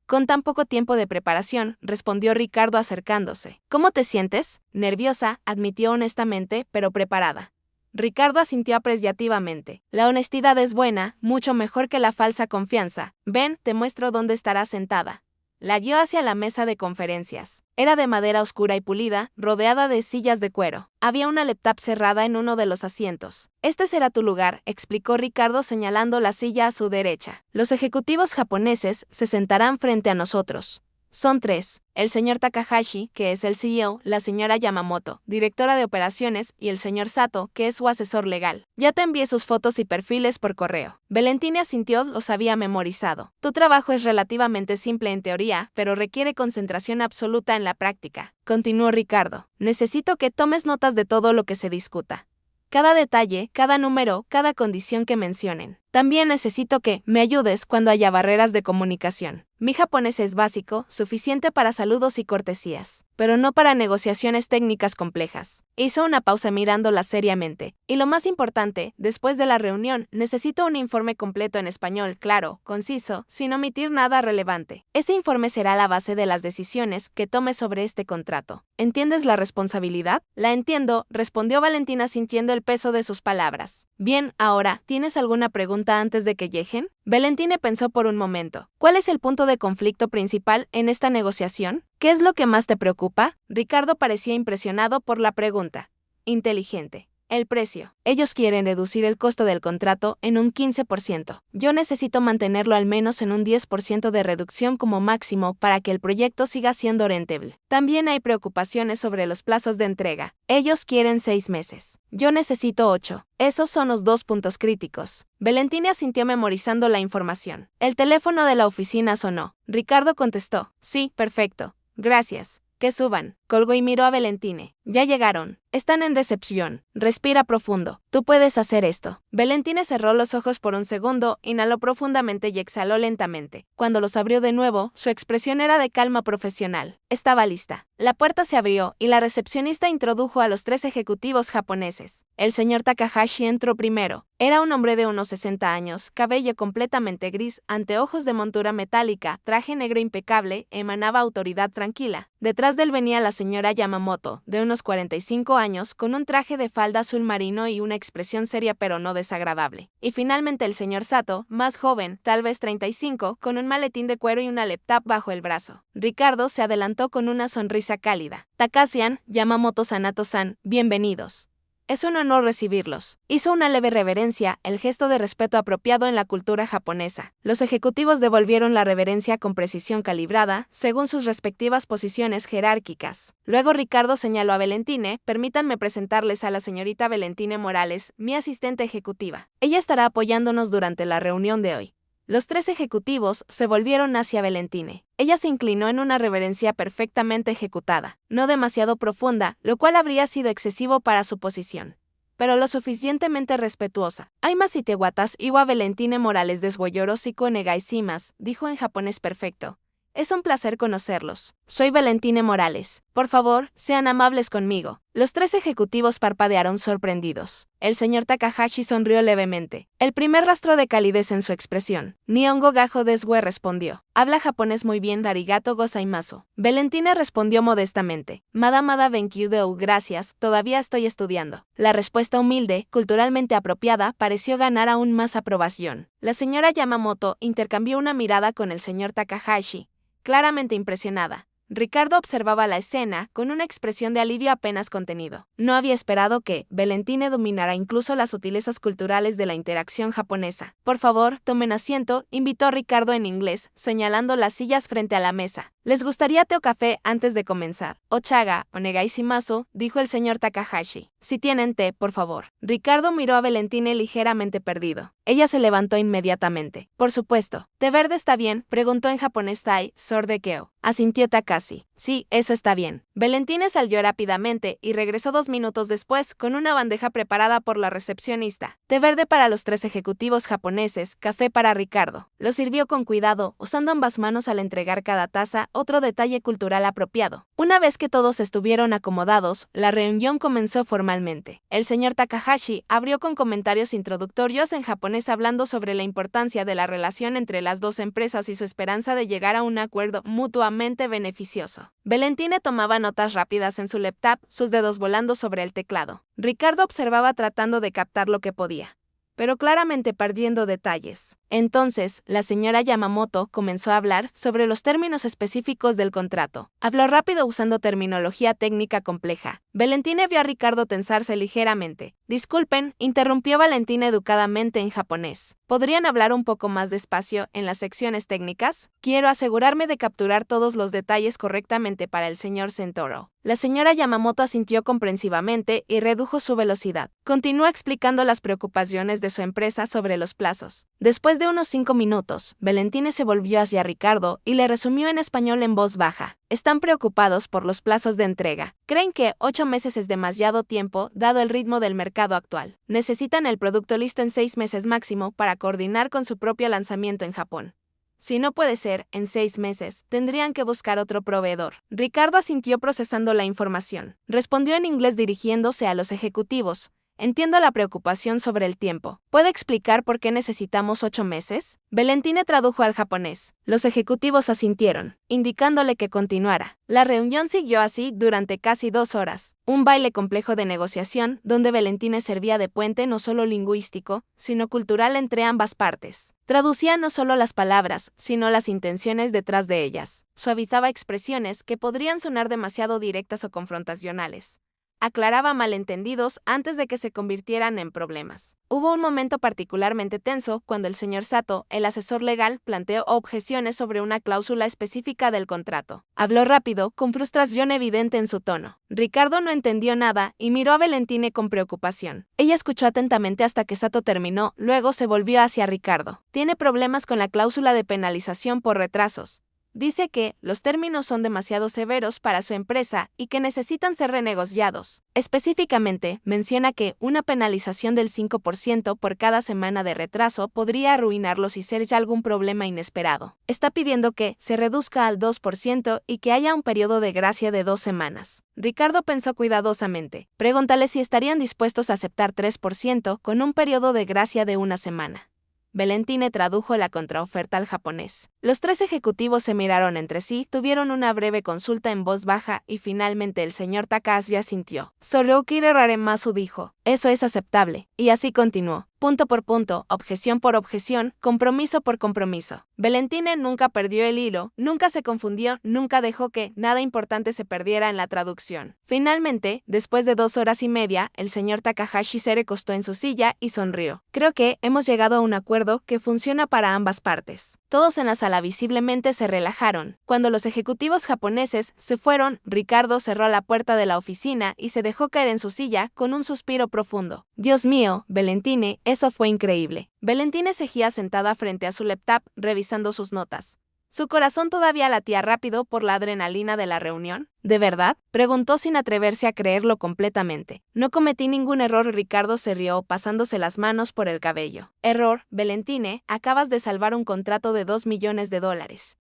Con tan poco tiempo de preparación, respondió Ricardo acercándose. ¿Cómo te sientes? Nerviosa, admitió honestamente, pero preparada. Ricardo asintió apreciativamente. La honestidad es buena, mucho mejor que la falsa confianza. Ven, te muestro dónde estarás sentada. La guió hacia la mesa de conferencias. Era de madera oscura y pulida, rodeada de sillas de cuero. Había una laptop cerrada en uno de los asientos. Este será tu lugar, explicó Ricardo señalando la silla a su derecha. Los ejecutivos japoneses se sentarán frente a nosotros. Son 3. El señor Takahashi, que es el CEO, la señora Yamamoto, directora de operaciones, y el señor Sato, que es su asesor legal. Ya te envié sus fotos y perfiles por correo. Valentine asintió, los había memorizado. Tu trabajo es relativamente simple en teoría, pero requiere concentración absoluta en la práctica. Continuó Ricardo. Necesito que tomes notas de todo lo que se discuta. Cada detalle, cada número, cada condición que mencionen. También necesito que me ayudes cuando haya barreras de comunicación. Mi japonés es básico, suficiente para saludos y cortesías, pero no para negociaciones técnicas complejas. Hizo una pausa mirándola seriamente. Y lo más importante, después de la reunión, necesito un informe completo en español, claro, conciso, sin omitir nada relevante. Ese informe será la base de las decisiones que tome sobre este contrato. ¿Entiendes la responsabilidad? La entiendo, respondió Valentina sintiendo el peso de sus palabras. Bien, ahora, ¿tienes alguna pregunta antes de que lleguen? Valentine pensó por un momento. ¿Cuál es el punto de conflicto principal en esta negociación? ¿Qué es lo que más te preocupa? Ricardo parecía impresionado por la pregunta. Inteligente. El precio. Ellos quieren reducir el costo del contrato en un 15%. Yo necesito mantenerlo al menos en un 10% de reducción como máximo para que el proyecto siga siendo rentable. También hay preocupaciones sobre los plazos de entrega. Ellos quieren 6 meses. Yo necesito 8. Esos son los 2 puntos críticos. Valentine asintió memorizando la información. El teléfono de la oficina sonó. Ricardo contestó. Sí, perfecto. Gracias. Que suban. Colgó y miró a Valentine. Ya llegaron. Están en recepción. Respira profundo. Tú puedes hacer esto. Valentine cerró los ojos por un segundo, inhaló profundamente y exhaló lentamente. Cuando los abrió de nuevo, su expresión era de calma profesional. Estaba lista. La puerta se abrió y la recepcionista introdujo a los 3 ejecutivos japoneses. El señor Takahashi entró primero. Era un hombre de unos 60 años, cabello completamente gris, anteojos de montura metálica, traje negro impecable, emanaba autoridad tranquila. Detrás de él venía la señora Yamamoto, de unos 45 años, con un traje de falda azul marino y una expresión seria pero no desagradable. Y finalmente el señor Sato, más joven, tal vez 35, con un maletín de cuero y una laptop bajo el brazo. Ricardo se adelantó con una sonrisa cálida. Takashi-san, Yamamoto Sanato-san, bienvenidos. Es un honor recibirlos. Hizo una leve reverencia, el gesto de respeto apropiado en la cultura japonesa. Los ejecutivos devolvieron la reverencia con precisión calibrada, según sus respectivas posiciones jerárquicas. Luego Ricardo señaló a Valentine: permítanme presentarles a la señorita Valentine Morales, mi asistente ejecutiva. Ella estará apoyándonos durante la reunión de hoy. Los tres ejecutivos se volvieron hacia Valentine. Ella se inclinó en una reverencia perfectamente ejecutada, no demasiado profunda, lo cual habría sido excesivo para su posición, pero lo suficientemente respetuosa. Aimas y tewatas iwa Valentine Morales desguoyoros y konegaishimasu, dijo en japonés perfecto. Es un placer conocerlos. Soy Valentine Morales. Por favor, sean amables conmigo. Los tres ejecutivos parpadearon sorprendidos. El señor Takahashi sonrió levemente, el primer rastro de calidez en su expresión. Nihongo gajo desue respondió. Habla japonés muy bien, arigato gozaimasu. Valentine respondió modestamente. Mada benkyu gracias, todavía estoy estudiando. La respuesta humilde, culturalmente apropiada, pareció ganar aún más aprobación. La señora Yamamoto intercambió una mirada con el señor Takahashi, claramente impresionada. Ricardo observaba la escena con una expresión de alivio apenas contenido. No había esperado que Valentine dominara incluso las sutilezas culturales de la interacción japonesa. Por favor, tomen asiento, invitó Ricardo en inglés, señalando las sillas frente a la mesa. ¿Les gustaría té o café antes de comenzar? Ochaga, onegaishimasu, dijo el señor Takahashi. Si tienen té, por favor. Ricardo miró a Valentine ligeramente perdido. Ella se levantó inmediatamente. Por supuesto. ¿Té verde está bien?, preguntó en japonés Tai, sordekeo. Asintió Takashi. Sí, eso está bien. Valentine salió rápidamente y regresó 2 minutos después con una bandeja preparada por la recepcionista. Té verde para los tres ejecutivos japoneses, café para Ricardo. Lo sirvió con cuidado, usando ambas manos al entregar cada taza, otro detalle cultural apropiado. Una vez que todos estuvieron acomodados, la reunión comenzó formalmente. El señor Takahashi abrió con comentarios introductorios en japonés hablando sobre la importancia de la relación entre las dos empresas y su esperanza de llegar a un acuerdo mutuamente beneficioso. Valentine tomaba notas rápidas en su laptop, sus dedos volando sobre el teclado. Ricardo observaba tratando de captar lo que podía, pero claramente perdiendo detalles. Entonces, la señora Yamamoto comenzó a hablar sobre los términos específicos del contrato. Habló rápido usando terminología técnica compleja. Valentine vio a Ricardo tensarse ligeramente. Disculpen, interrumpió Valentine educadamente en japonés. ¿Podrían hablar un poco más despacio en las secciones técnicas? Quiero asegurarme de capturar todos los detalles correctamente para el señor Sentoro. La señora Yamamoto asintió comprensivamente y redujo su velocidad. Continuó explicando las preocupaciones de su empresa sobre los plazos. Después de unos 5 minutos, Valentine se volvió hacia Ricardo y le resumió en español en voz baja. Están preocupados por los plazos de entrega. Creen que 8 meses es demasiado tiempo, dado el ritmo del mercado actual. Necesitan el producto listo en 6 meses máximo para coordinar con su propio lanzamiento en Japón. Si no puede ser, en 6 meses, tendrían que buscar otro proveedor. Ricardo asintió procesando la información. Respondió en inglés dirigiéndose a los ejecutivos. Entiendo la preocupación sobre el tiempo. ¿Puede explicar por qué necesitamos 8 meses? Valentine tradujo al japonés. Los ejecutivos asintieron, indicándole que continuara. La reunión siguió así durante casi 2 horas. Un baile complejo de negociación, donde Valentine servía de puente no solo lingüístico, sino cultural entre ambas partes. Traducía no solo las palabras, sino las intenciones detrás de ellas. Suavizaba expresiones que podrían sonar demasiado directas o confrontacionales. Aclaraba malentendidos antes de que se convirtieran en problemas. Hubo un momento particularmente tenso cuando el señor Sato, el asesor legal, planteó objeciones sobre una cláusula específica del contrato. Habló rápido, con frustración evidente en su tono. Ricardo no entendió nada y miró a Valentine con preocupación. Ella escuchó atentamente hasta que Sato terminó, luego se volvió hacia Ricardo. Tiene problemas con la cláusula de penalización por retrasos. Dice que los términos son demasiado severos para su empresa y que necesitan ser renegociados. Específicamente, menciona que una penalización del 5% por cada semana de retraso podría arruinarlos y ser ya algún problema inesperado. Está pidiendo que se reduzca al 2% y que haya un periodo de gracia de 2 semanas. Ricardo pensó cuidadosamente. Pregúntale si estarían dispuestos a aceptar 3% con un periodo de gracia de 1 semana. Valentine tradujo la contraoferta al japonés. Los 3 ejecutivos se miraron entre sí, tuvieron una breve consulta en voz baja y finalmente el señor Takashi asintió. Sorokire Raremasu dijo. eso es aceptable. Y así continuó. Punto por punto, objeción por objeción, compromiso por compromiso. Valentine nunca perdió el hilo, nunca se confundió, nunca dejó que nada importante se perdiera en la traducción. Finalmente, después de 2 horas y media, el señor Takahashi se recostó en su silla y sonrió. Creo que hemos llegado a un acuerdo que funciona para ambas partes. Todos en la sala visiblemente se relajaron. Cuando los ejecutivos japoneses se fueron, Ricardo cerró la puerta de la oficina y se dejó caer en su silla con un suspiro profundo. Dios mío, Valentine, eso fue increíble. Valentine seguía sentada frente a su laptop, revisando sus notas. Su corazón todavía latía rápido por la adrenalina de la reunión. ¿De verdad?, preguntó sin atreverse a creerlo completamente. No cometí ningún error. Ricardo se rió, pasándose las manos por el cabello. Error, Valentine, acabas de salvar un contrato de $2 millones.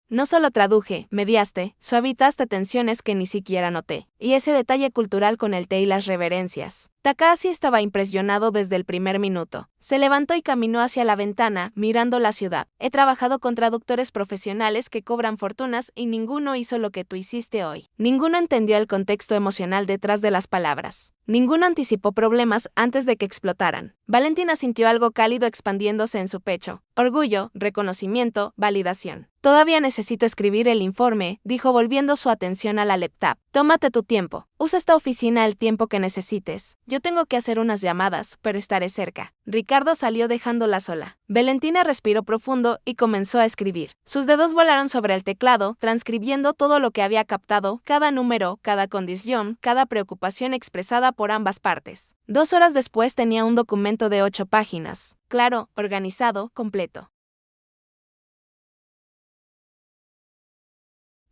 No solo traduje, mediaste, suavizaste tensiones que ni siquiera noté. Y ese detalle cultural con el té y las reverencias. Takahashi estaba impresionado desde el primer minuto. Se levantó y caminó hacia la ventana, mirando la ciudad. He trabajado con traductores profesionales que cobran fortunas y ninguno hizo lo que tú hiciste hoy. Ninguno entendió el contexto emocional detrás de las palabras. Ninguno anticipó problemas antes de que explotaran. Valentina sintió algo cálido expandiéndose en su pecho. Orgullo, reconocimiento, validación. Todavía necesito escribir el informe, dijo volviendo su atención a la laptop. Tómate tu tiempo. Usa esta oficina el tiempo que necesites. Yo tengo que hacer unas llamadas, pero estaré cerca. Ricardo salió dejándola sola. Valentina respiró profundo y comenzó a escribir. Sus dedos volaron sobre el teclado, transcribiendo todo lo que había captado, cada número, cada condición, cada preocupación expresada por ambas partes. 2 horas después tenía un documento de 8 páginas. Claro, organizado, completo.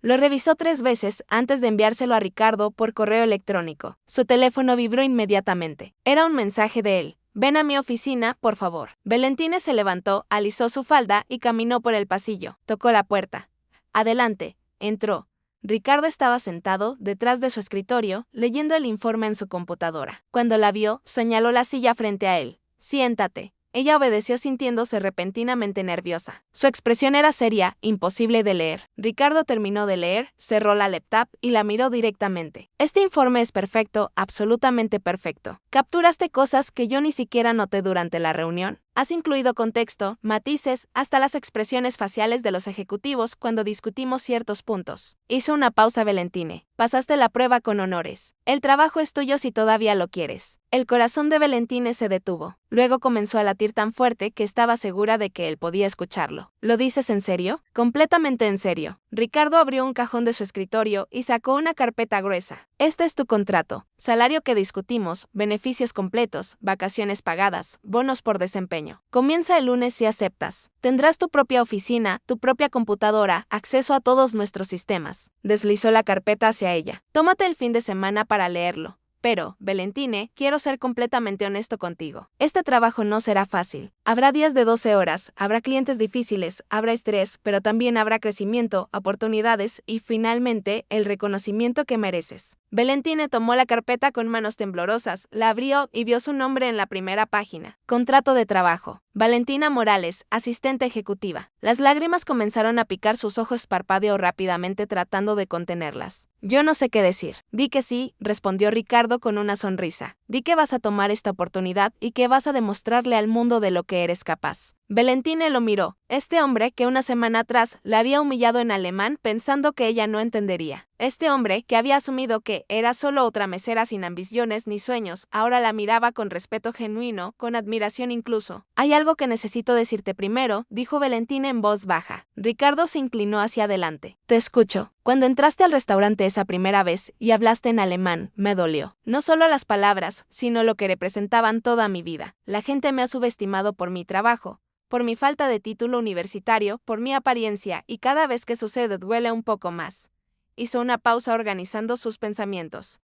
Lo revisó 3 veces antes de enviárselo a Ricardo por correo electrónico. Su teléfono vibró inmediatamente. Era un mensaje de él. Ven a mi oficina, por favor. Valentine se levantó, alisó su falda y caminó por el pasillo. Tocó la puerta. Adelante. Entró. Ricardo estaba sentado detrás de su escritorio, leyendo el informe en su computadora. Cuando la vio, señaló la silla frente a él. Siéntate. Ella obedeció sintiéndose repentinamente nerviosa. Su expresión era seria, imposible de leer. Ricardo terminó de leer, cerró la laptop y la miró directamente. Este informe es perfecto, absolutamente perfecto. Capturaste cosas que yo ni siquiera noté durante la reunión. Has incluido contexto, matices, hasta las expresiones faciales de los ejecutivos cuando discutimos ciertos puntos. Hizo una pausa Valentine. Pasaste la prueba con honores. El trabajo es tuyo si todavía lo quieres. El corazón de Valentine se detuvo. Luego comenzó a latir tan fuerte que estaba segura de que él podía escucharlo. ¿Lo dices en serio? Completamente en serio. Ricardo abrió un cajón de su escritorio y sacó una carpeta gruesa. Este es tu contrato. Salario que discutimos, beneficios completos, vacaciones pagadas, bonos por desempeño. Comienza el lunes si aceptas. Tendrás tu propia oficina, tu propia computadora, acceso a todos nuestros sistemas. Deslizó la carpeta hacia ella. Tómate el fin de semana para leerlo. Pero, Valentine, quiero ser completamente honesto contigo. Este trabajo no será fácil. Habrá días de 12 horas, habrá clientes difíciles, habrá estrés, pero también habrá crecimiento, oportunidades y, finalmente, el reconocimiento que mereces. Valentine tomó la carpeta con manos temblorosas, la abrió y vio su nombre en la primera página. Contrato de trabajo. Valentina Morales, asistente ejecutiva. Las lágrimas comenzaron a picar sus ojos, parpadeó rápidamente tratando de contenerlas. Yo no sé qué decir. Di que sí, respondió Ricardo con una sonrisa. Di que vas a tomar esta oportunidad y que vas a demostrarle al mundo de lo que eres capaz. Valentine lo miró. Este hombre que una semana atrás la había humillado en alemán pensando que ella no entendería. Este hombre que había asumido que era solo otra mesera sin ambiciones ni sueños, ahora la miraba con respeto genuino, con admiración incluso. Hay algo que necesito decirte primero, dijo Valentine en voz baja. Ricardo se inclinó hacia adelante. Te escucho. Cuando entraste al restaurante esa primera vez y hablaste en alemán, me dolió. No solo las palabras, sino lo que representaban toda mi vida. La gente me ha subestimado por mi trabajo, por mi falta de título universitario, por mi apariencia, y cada vez que sucede duele un poco más. Hizo una pausa organizando sus pensamientos.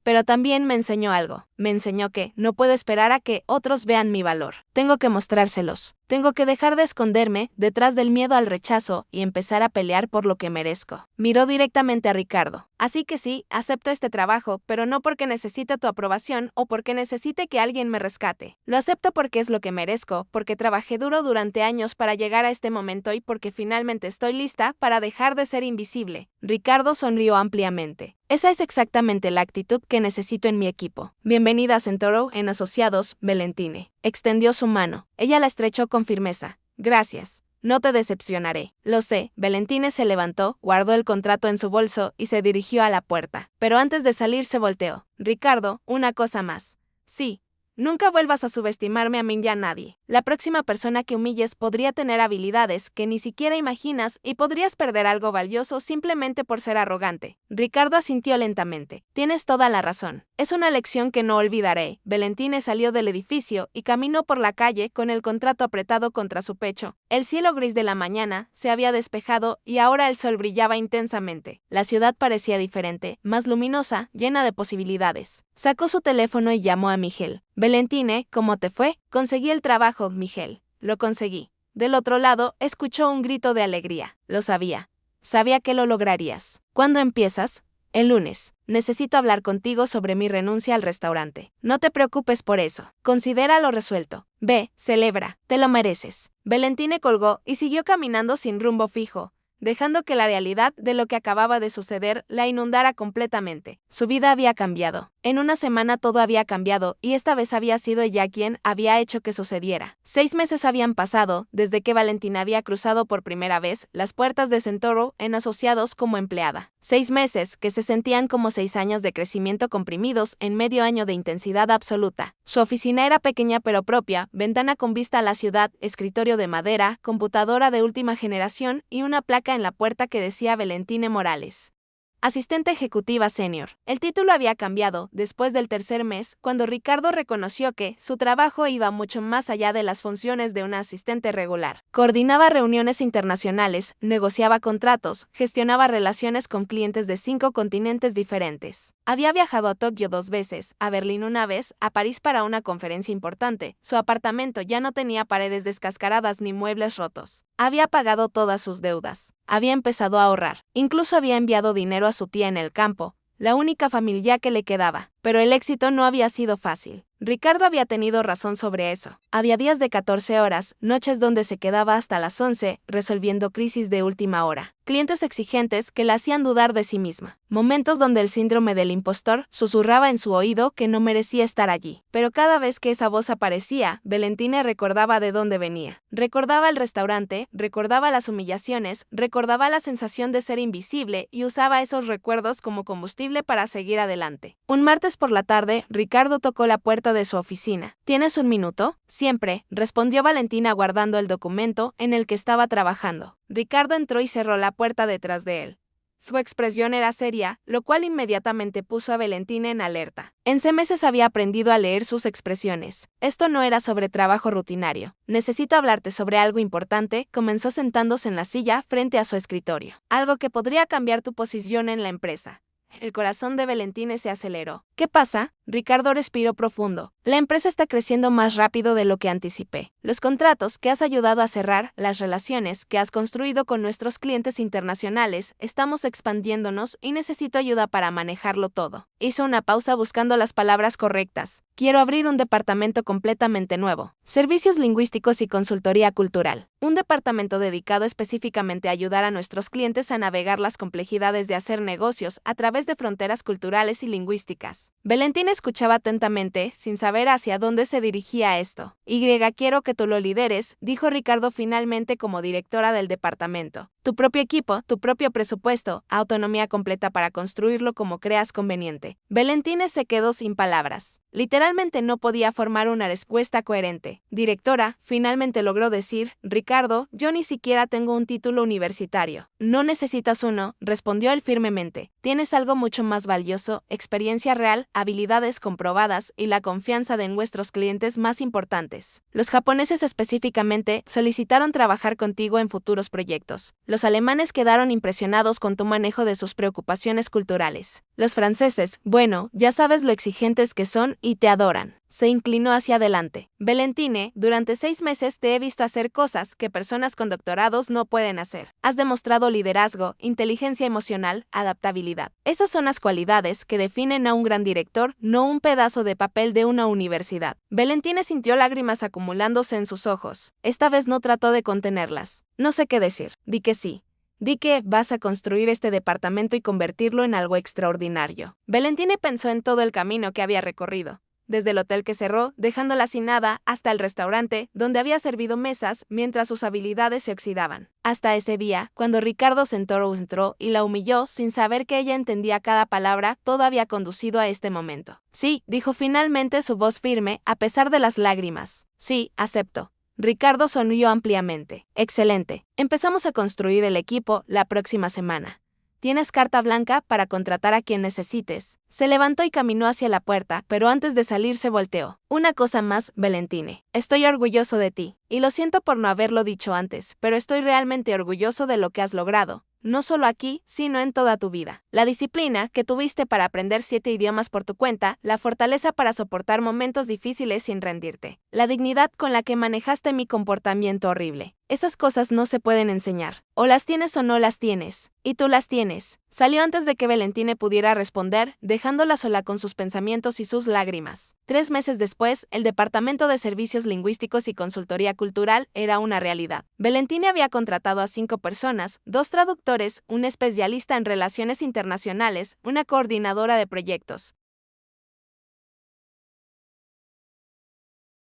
Pero también me enseñó algo. Me enseñó que no puedo esperar a que otros vean mi valor. Tengo que mostrárselos. Tengo que dejar de esconderme detrás del miedo al rechazo y empezar a pelear por lo que merezco. Miró directamente a Ricardo. Así que sí, acepto este trabajo, pero no porque necesite tu aprobación o porque necesite que alguien me rescate. Lo acepto porque es lo que merezco, porque trabajé duro durante años para llegar a este momento y porque finalmente estoy lista para dejar de ser invisible. Ricardo sonrió ampliamente. Esa es exactamente la actitud que necesito en mi equipo. Bienvenida a Centauro en Asociados, Valentine. Extendió su mano. Ella la estrechó con firmeza. Gracias. No te decepcionaré. Lo sé. Valentine se levantó, guardó el contrato en su bolso y se dirigió a la puerta. Pero antes de salir se volteó. Ricardo, una cosa más. Sí. Nunca vuelvas a subestimarme a mí y a nadie. La próxima persona que humilles podría tener habilidades que ni siquiera imaginas y podrías perder algo valioso simplemente por ser arrogante. Ricardo asintió lentamente. Tienes toda la razón. Es una lección que no olvidaré. Valentine salió del edificio y caminó por la calle con el contrato apretado contra su pecho. El cielo gris de la mañana se había despejado y ahora el sol brillaba intensamente. La ciudad parecía diferente, más luminosa, llena de posibilidades. Sacó su teléfono y llamó a Miguel. Valentine, ¿cómo te fue? Conseguí el trabajo, Miguel. Lo conseguí. Del otro lado, escuchó un grito de alegría. Lo sabía. Sabía que lo lograrías. ¿Cuándo empiezas? El lunes. Necesito hablar contigo sobre mi renuncia al restaurante. No te preocupes por eso. Considéralo resuelto. Ve, celebra. Te lo mereces. Valentine colgó y siguió caminando sin rumbo fijo, dejando que la realidad de lo que acababa de suceder la inundara completamente. Su vida había cambiado. En una semana todo había cambiado y esta vez había sido ella quien había hecho que sucediera. 6 meses habían pasado desde que Valentina había cruzado por primera vez las puertas de Centauro en Asociados como empleada. 6 meses que se sentían como 6 años de crecimiento comprimidos en medio año de intensidad absoluta. Su oficina era pequeña pero propia, ventana con vista a la ciudad, escritorio de madera, computadora de última generación y una placa en la puerta que decía Valentine Morales. Asistente ejecutiva senior. El título había cambiado después del tercer mes, cuando Ricardo reconoció que su trabajo iba mucho más allá de las funciones de una asistente regular. Coordinaba reuniones internacionales, negociaba contratos, gestionaba relaciones con clientes de 5 continentes diferentes. Había viajado a Tokio 2 veces, a Berlín una vez, a París para una conferencia importante. Su apartamento ya no tenía paredes descascaradas ni muebles rotos. Había pagado todas sus deudas. Había empezado a ahorrar. Incluso había enviado dinero a su tía en el campo, la única familia que le quedaba. Pero el éxito no había sido fácil. Ricardo había tenido razón sobre eso. Había días de 14 horas, noches donde se quedaba hasta las 11, resolviendo crisis de última hora. Clientes exigentes que la hacían dudar de sí misma. Momentos donde el síndrome del impostor susurraba en su oído que no merecía estar allí. Pero cada vez que esa voz aparecía, Valentine recordaba de dónde venía. Recordaba el restaurante, recordaba las humillaciones, recordaba la sensación de ser invisible y usaba esos recuerdos como combustible para seguir adelante. Un martes por la tarde, Ricardo tocó la puerta de su oficina. ¿Tienes un minuto? Siempre, respondió Valentina guardando el documento en el que estaba trabajando. Ricardo entró y cerró la puerta detrás de él. Su expresión era seria, lo cual inmediatamente puso a Valentina en alerta. En 6 meses había aprendido a leer sus expresiones. Esto no era sobre trabajo rutinario. Necesito hablarte sobre algo importante, comenzó sentándose en la silla frente a su escritorio. Algo que podría cambiar tu posición en la empresa. El corazón de Valentine se aceleró. ¿Qué pasa? Ricardo respiró profundo. La empresa está creciendo más rápido de lo que anticipé. Los contratos que has ayudado a cerrar, las relaciones que has construido con nuestros clientes internacionales, estamos expandiéndonos y necesito ayuda para manejarlo todo. Hizo una pausa buscando las palabras correctas. Quiero abrir un departamento completamente nuevo. Servicios lingüísticos y consultoría cultural. Un departamento dedicado específicamente a ayudar a nuestros clientes a navegar las complejidades de hacer negocios a través de fronteras culturales y lingüísticas. Valentina escuchaba atentamente, sin saber hacia dónde se dirigía esto. Quiero que tú lo lideres, dijo Ricardo finalmente como directora del departamento. Tu propio equipo, tu propio presupuesto, autonomía completa para construirlo como creas conveniente. Valentina se quedó sin palabras. Literalmente no podía formar una respuesta coherente. Directora, finalmente logró decir, Ricardo, yo ni siquiera tengo un título universitario. No necesitas uno, respondió él firmemente. Tienes algo mucho más valioso, experiencia real, habilidades comprobadas y la confianza de nuestros clientes más importantes. Los japoneses específicamente solicitaron trabajar contigo en futuros proyectos. Los alemanes quedaron impresionados con tu manejo de sus preocupaciones culturales. Los franceses, bueno, ya sabes lo exigentes que son y te adoran. Se inclinó hacia adelante. Valentine, durante 6 meses te he visto hacer cosas que personas con doctorados no pueden hacer. Has demostrado liderazgo, inteligencia emocional, adaptabilidad. Esas son las cualidades que definen a un gran director, no un pedazo de papel de una universidad. Valentine sintió lágrimas acumulándose en sus ojos. Esta vez no trató de contenerlas. No sé qué decir. Di que sí. Di que vas a construir este departamento y convertirlo en algo extraordinario. Valentine pensó en todo el camino que había recorrido. Desde el hotel que cerró, dejándola sin nada, hasta el restaurante, donde había servido mesas mientras sus habilidades se oxidaban. Hasta ese día, cuando Ricardo Santoro entró y la humilló sin saber que ella entendía cada palabra, todo había conducido a este momento. Sí, dijo finalmente su voz firme, a pesar de las lágrimas. Sí, acepto. Ricardo sonrió ampliamente. Excelente. Empezamos a construir el equipo la próxima semana. Tienes carta blanca para contratar a quien necesites. Se levantó y caminó hacia la puerta, pero antes de salir se volteó. Una cosa más, Valentine. Estoy orgulloso de ti. Y lo siento por no haberlo dicho antes, pero estoy realmente orgulloso de lo que has logrado. No solo aquí, sino en toda tu vida. La disciplina que tuviste para aprender 7 idiomas por tu cuenta, la fortaleza para soportar momentos difíciles sin rendirte, la dignidad con la que manejaste mi comportamiento horrible. Esas cosas no se pueden enseñar. O las tienes o no las tienes. Y tú las tienes. Salió antes de que Valentine pudiera responder, dejándola sola con sus pensamientos y sus lágrimas. 3 meses después, el Departamento de Servicios Lingüísticos y Consultoría Cultural era una realidad. Valentine había contratado a 5 personas, 2 traductores, un especialista en relaciones internacionales, una coordinadora de proyectos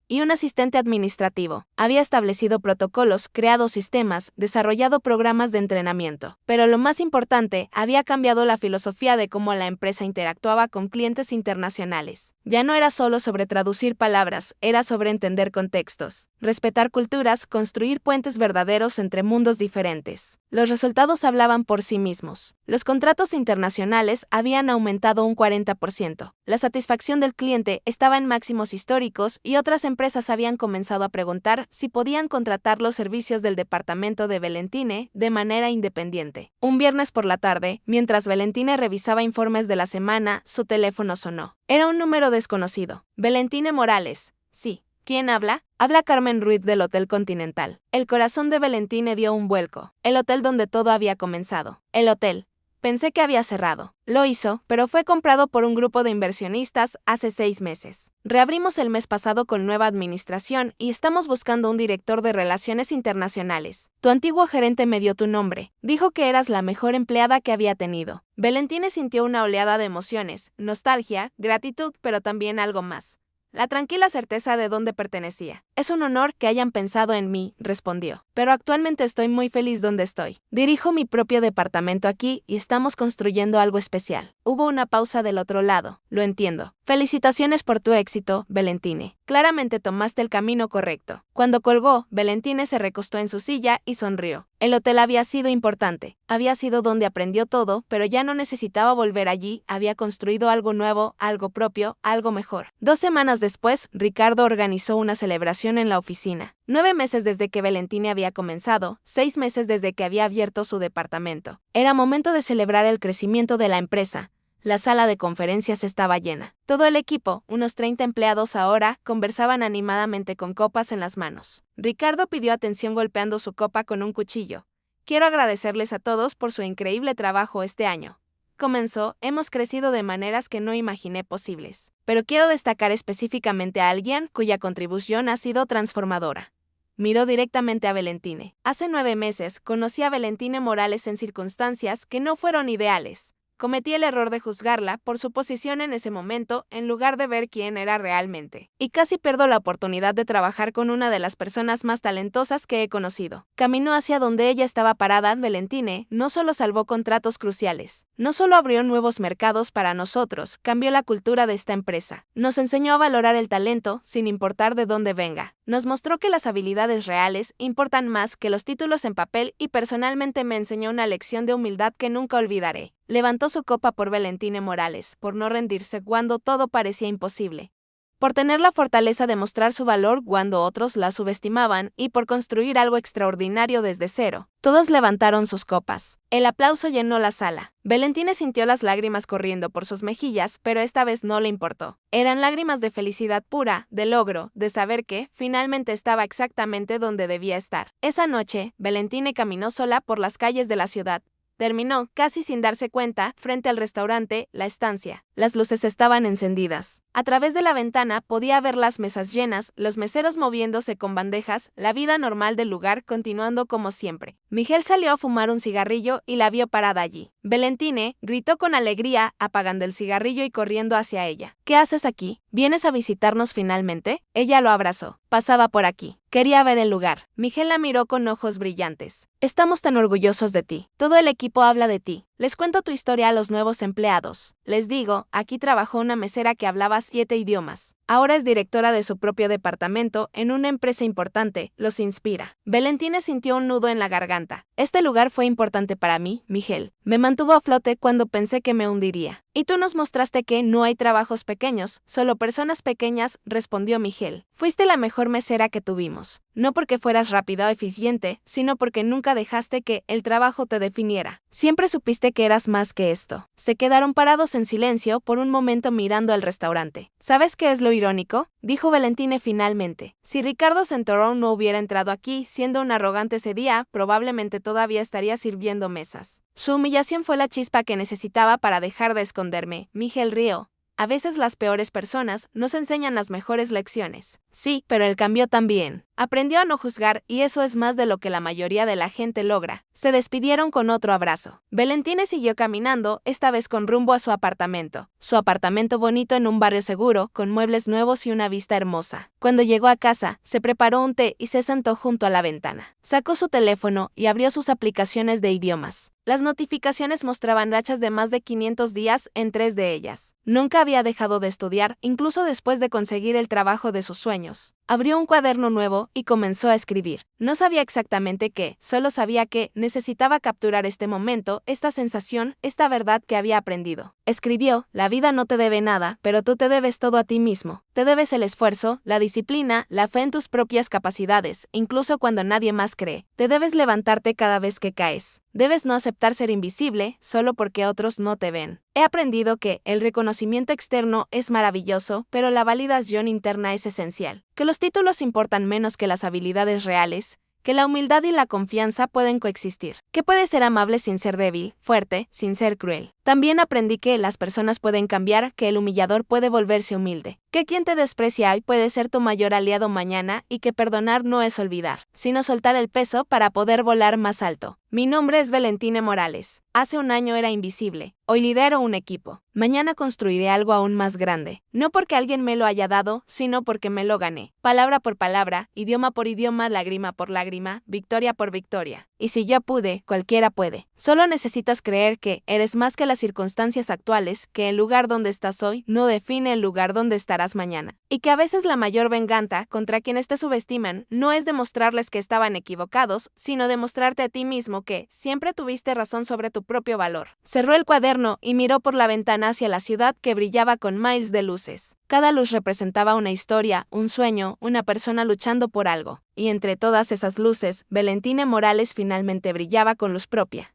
y un asistente administrativo. Había establecido protocolos, creado sistemas, desarrollado programas de entrenamiento. Pero lo más importante, había cambiado la filosofía de cómo la empresa interactuaba con clientes internacionales. Ya no era solo sobre traducir palabras, era sobre entender contextos, respetar culturas, construir puentes verdaderos entre mundos diferentes. Los resultados hablaban por sí mismos. Los contratos internacionales habían aumentado un 40%. La satisfacción del cliente estaba en máximos históricos y otras empresas habían comenzado a preguntar si podían contratar los servicios del departamento de Valentine de manera independiente. Un viernes por la tarde, mientras Valentine revisaba informes de la semana, su teléfono sonó. Era un número desconocido. Valentine Morales. Sí. ¿Quién habla? Habla Carmen Ruiz del Hotel Continental. El corazón de Valentine dio un vuelco. El hotel donde todo había comenzado. El hotel. Pensé que había cerrado. Lo hizo, pero fue comprado por un grupo de inversionistas hace 6 meses. Reabrimos el mes pasado con nueva administración y estamos buscando un director de relaciones internacionales. Tu antiguo gerente me dio tu nombre. Dijo que eras la mejor empleada que había tenido. Valentine sintió una oleada de emociones, nostalgia, gratitud, pero también algo más. La tranquila certeza de dónde pertenecía. Es un honor que hayan pensado en mí, respondió. Pero actualmente estoy muy feliz donde estoy. Dirijo mi propio departamento aquí y estamos construyendo algo especial. Hubo una pausa del otro lado. Lo entiendo. Felicitaciones por tu éxito, Valentine. Claramente tomaste el camino correcto. Cuando colgó, Valentine se recostó en su silla y sonrió. El hotel había sido importante. Había sido donde aprendió todo, pero ya no necesitaba volver allí. Había construido algo nuevo, algo propio, algo mejor. 2 semanas después, Ricardo organizó una celebración en la oficina. 9 meses desde que Valentine había comenzado, 6 meses desde que había abierto su departamento. Era momento de celebrar el crecimiento de la empresa. La sala de conferencias estaba llena. Todo el equipo, unos 30 empleados ahora, conversaban animadamente con copas en las manos. Ricardo pidió atención golpeando su copa con un cuchillo. Quiero agradecerles a todos por su increíble trabajo este año. Comenzó, hemos crecido de maneras que no imaginé posibles. Pero quiero destacar específicamente a alguien cuya contribución ha sido transformadora. Miró directamente a Valentine. Hace 9 meses, conocí a Valentine Morales en circunstancias que no fueron ideales. Cometí el error de juzgarla por su posición en ese momento en lugar de ver quién era realmente. Y casi pierdo la oportunidad de trabajar con una de las personas más talentosas que he conocido. Caminó hacia donde ella estaba parada. Valentine no solo salvó contratos cruciales, no solo abrió nuevos mercados para nosotros, cambió la cultura de esta empresa. Nos enseñó a valorar el talento sin importar de dónde venga. Nos mostró que las habilidades reales importan más que los títulos en papel y personalmente me enseñó una lección de humildad que nunca olvidaré. Levantó su copa por Valentine Morales, por no rendirse cuando todo parecía imposible. por tener la fortaleza de mostrar su valor cuando otros la subestimaban y por construir algo extraordinario desde cero. Todos levantaron sus copas. El aplauso llenó la sala. Valentina sintió las lágrimas corriendo por sus mejillas, pero esta vez no le importó. Eran lágrimas de felicidad pura, de logro, de saber que, finalmente estaba exactamente donde debía estar. Esa noche, Valentina caminó sola por las calles de la ciudad. Terminó, casi sin darse cuenta, frente al restaurante, La Estancia. Las luces estaban encendidas. A través de la ventana podía ver las mesas llenas, los meseros moviéndose con bandejas, la vida normal del lugar continuando como siempre. Miguel salió a fumar un cigarrillo y la vio parada allí. Valentine gritó con alegría, apagando el cigarrillo y corriendo hacia ella. ¿Qué haces aquí? ¿Vienes a visitarnos finalmente? Ella lo abrazó. Pasaba por aquí. Quería ver el lugar. Miguel la miró con ojos brillantes. Estamos tan orgullosos de ti. Todo el equipo habla de ti. Les cuento tu historia a los nuevos empleados. Les digo, aquí trabajó una mesera que hablaba 7 idiomas. Ahora es directora de su propio departamento en una empresa importante. Los inspira. Valentina sintió un nudo en la garganta. Este lugar fue importante para mí, Miguel. Me mantuvo a flote cuando pensé que me hundiría. Y tú nos mostraste que no hay trabajos pequeños, solo personas pequeñas, respondió Miguel. Fuiste la mejor mesera que tuvimos. No porque fueras rápida o eficiente, sino porque nunca dejaste que el trabajo te definiera. Siempre supiste que eras más que esto. Se quedaron parados en silencio por un momento mirando al restaurante. ¿Sabes qué es lo irónico? Dijo Valentina finalmente. Si Ricardo Centorón no hubiera entrado aquí siendo un arrogante ese día, probablemente todavía estaría sirviendo mesas. Su humillación fue la chispa que necesitaba para dejar de esconderme. Miguel rió. A veces las peores personas nos enseñan las mejores lecciones. Sí, pero él cambió también. Aprendió a no juzgar y eso es más de lo que la mayoría de la gente logra. Se despidieron con otro abrazo. Valentina siguió caminando, esta vez con rumbo a su apartamento. Su apartamento bonito en un barrio seguro, con muebles nuevos y una vista hermosa. Cuando llegó a casa, se preparó un té y se sentó junto a la ventana. Sacó su teléfono y abrió sus aplicaciones de idiomas. Las notificaciones mostraban rachas de más de 500 días en 3 de ellas. Nunca había dejado de estudiar, incluso después de conseguir el trabajo de sus sueños. Abrió un cuaderno nuevo y comenzó a escribir. No sabía exactamente qué, solo sabía que necesitaba capturar este momento, esta sensación, esta verdad que había aprendido. Escribió, la vida no te debe nada, pero tú te debes todo a ti mismo. Te debes el esfuerzo, la disciplina, la fe en tus propias capacidades, incluso cuando nadie más cree. Te debes levantarte cada vez que caes. Debes no aceptar ser invisible, solo porque otros no te ven. He aprendido que el reconocimiento externo es maravilloso, pero la validación interna es esencial. Que los títulos importan menos que las habilidades reales, que la humildad y la confianza pueden coexistir, que puedes ser amable sin ser débil, fuerte, sin ser cruel. También aprendí que las personas pueden cambiar, que el humillador puede volverse humilde, que quien te desprecia hoy puede ser tu mayor aliado mañana y que perdonar no es olvidar, sino soltar el peso para poder volar más alto. Mi nombre es Valentina Morales. Hace un año era invisible. Hoy lidero un equipo. Mañana construiré algo aún más grande. No porque alguien me lo haya dado, sino porque me lo gané. Palabra por palabra, idioma por idioma, lágrima por lágrima, victoria por victoria. Y si yo pude, cualquiera puede. Solo necesitas creer que eres más que las circunstancias actuales, que el lugar donde estás hoy no define el lugar donde estarás mañana. Y que a veces la mayor venganza contra quienes te subestiman no es demostrarles que estaban equivocados, sino demostrarte a ti mismo que siempre tuviste razón sobre tu propio valor. Cerró el cuaderno y miró por la ventana hacia la ciudad que brillaba con miles de luces. Cada luz representaba una historia, un sueño, una persona luchando por algo. Y entre todas esas luces, Valentina Morales finalmente brillaba con luz propia.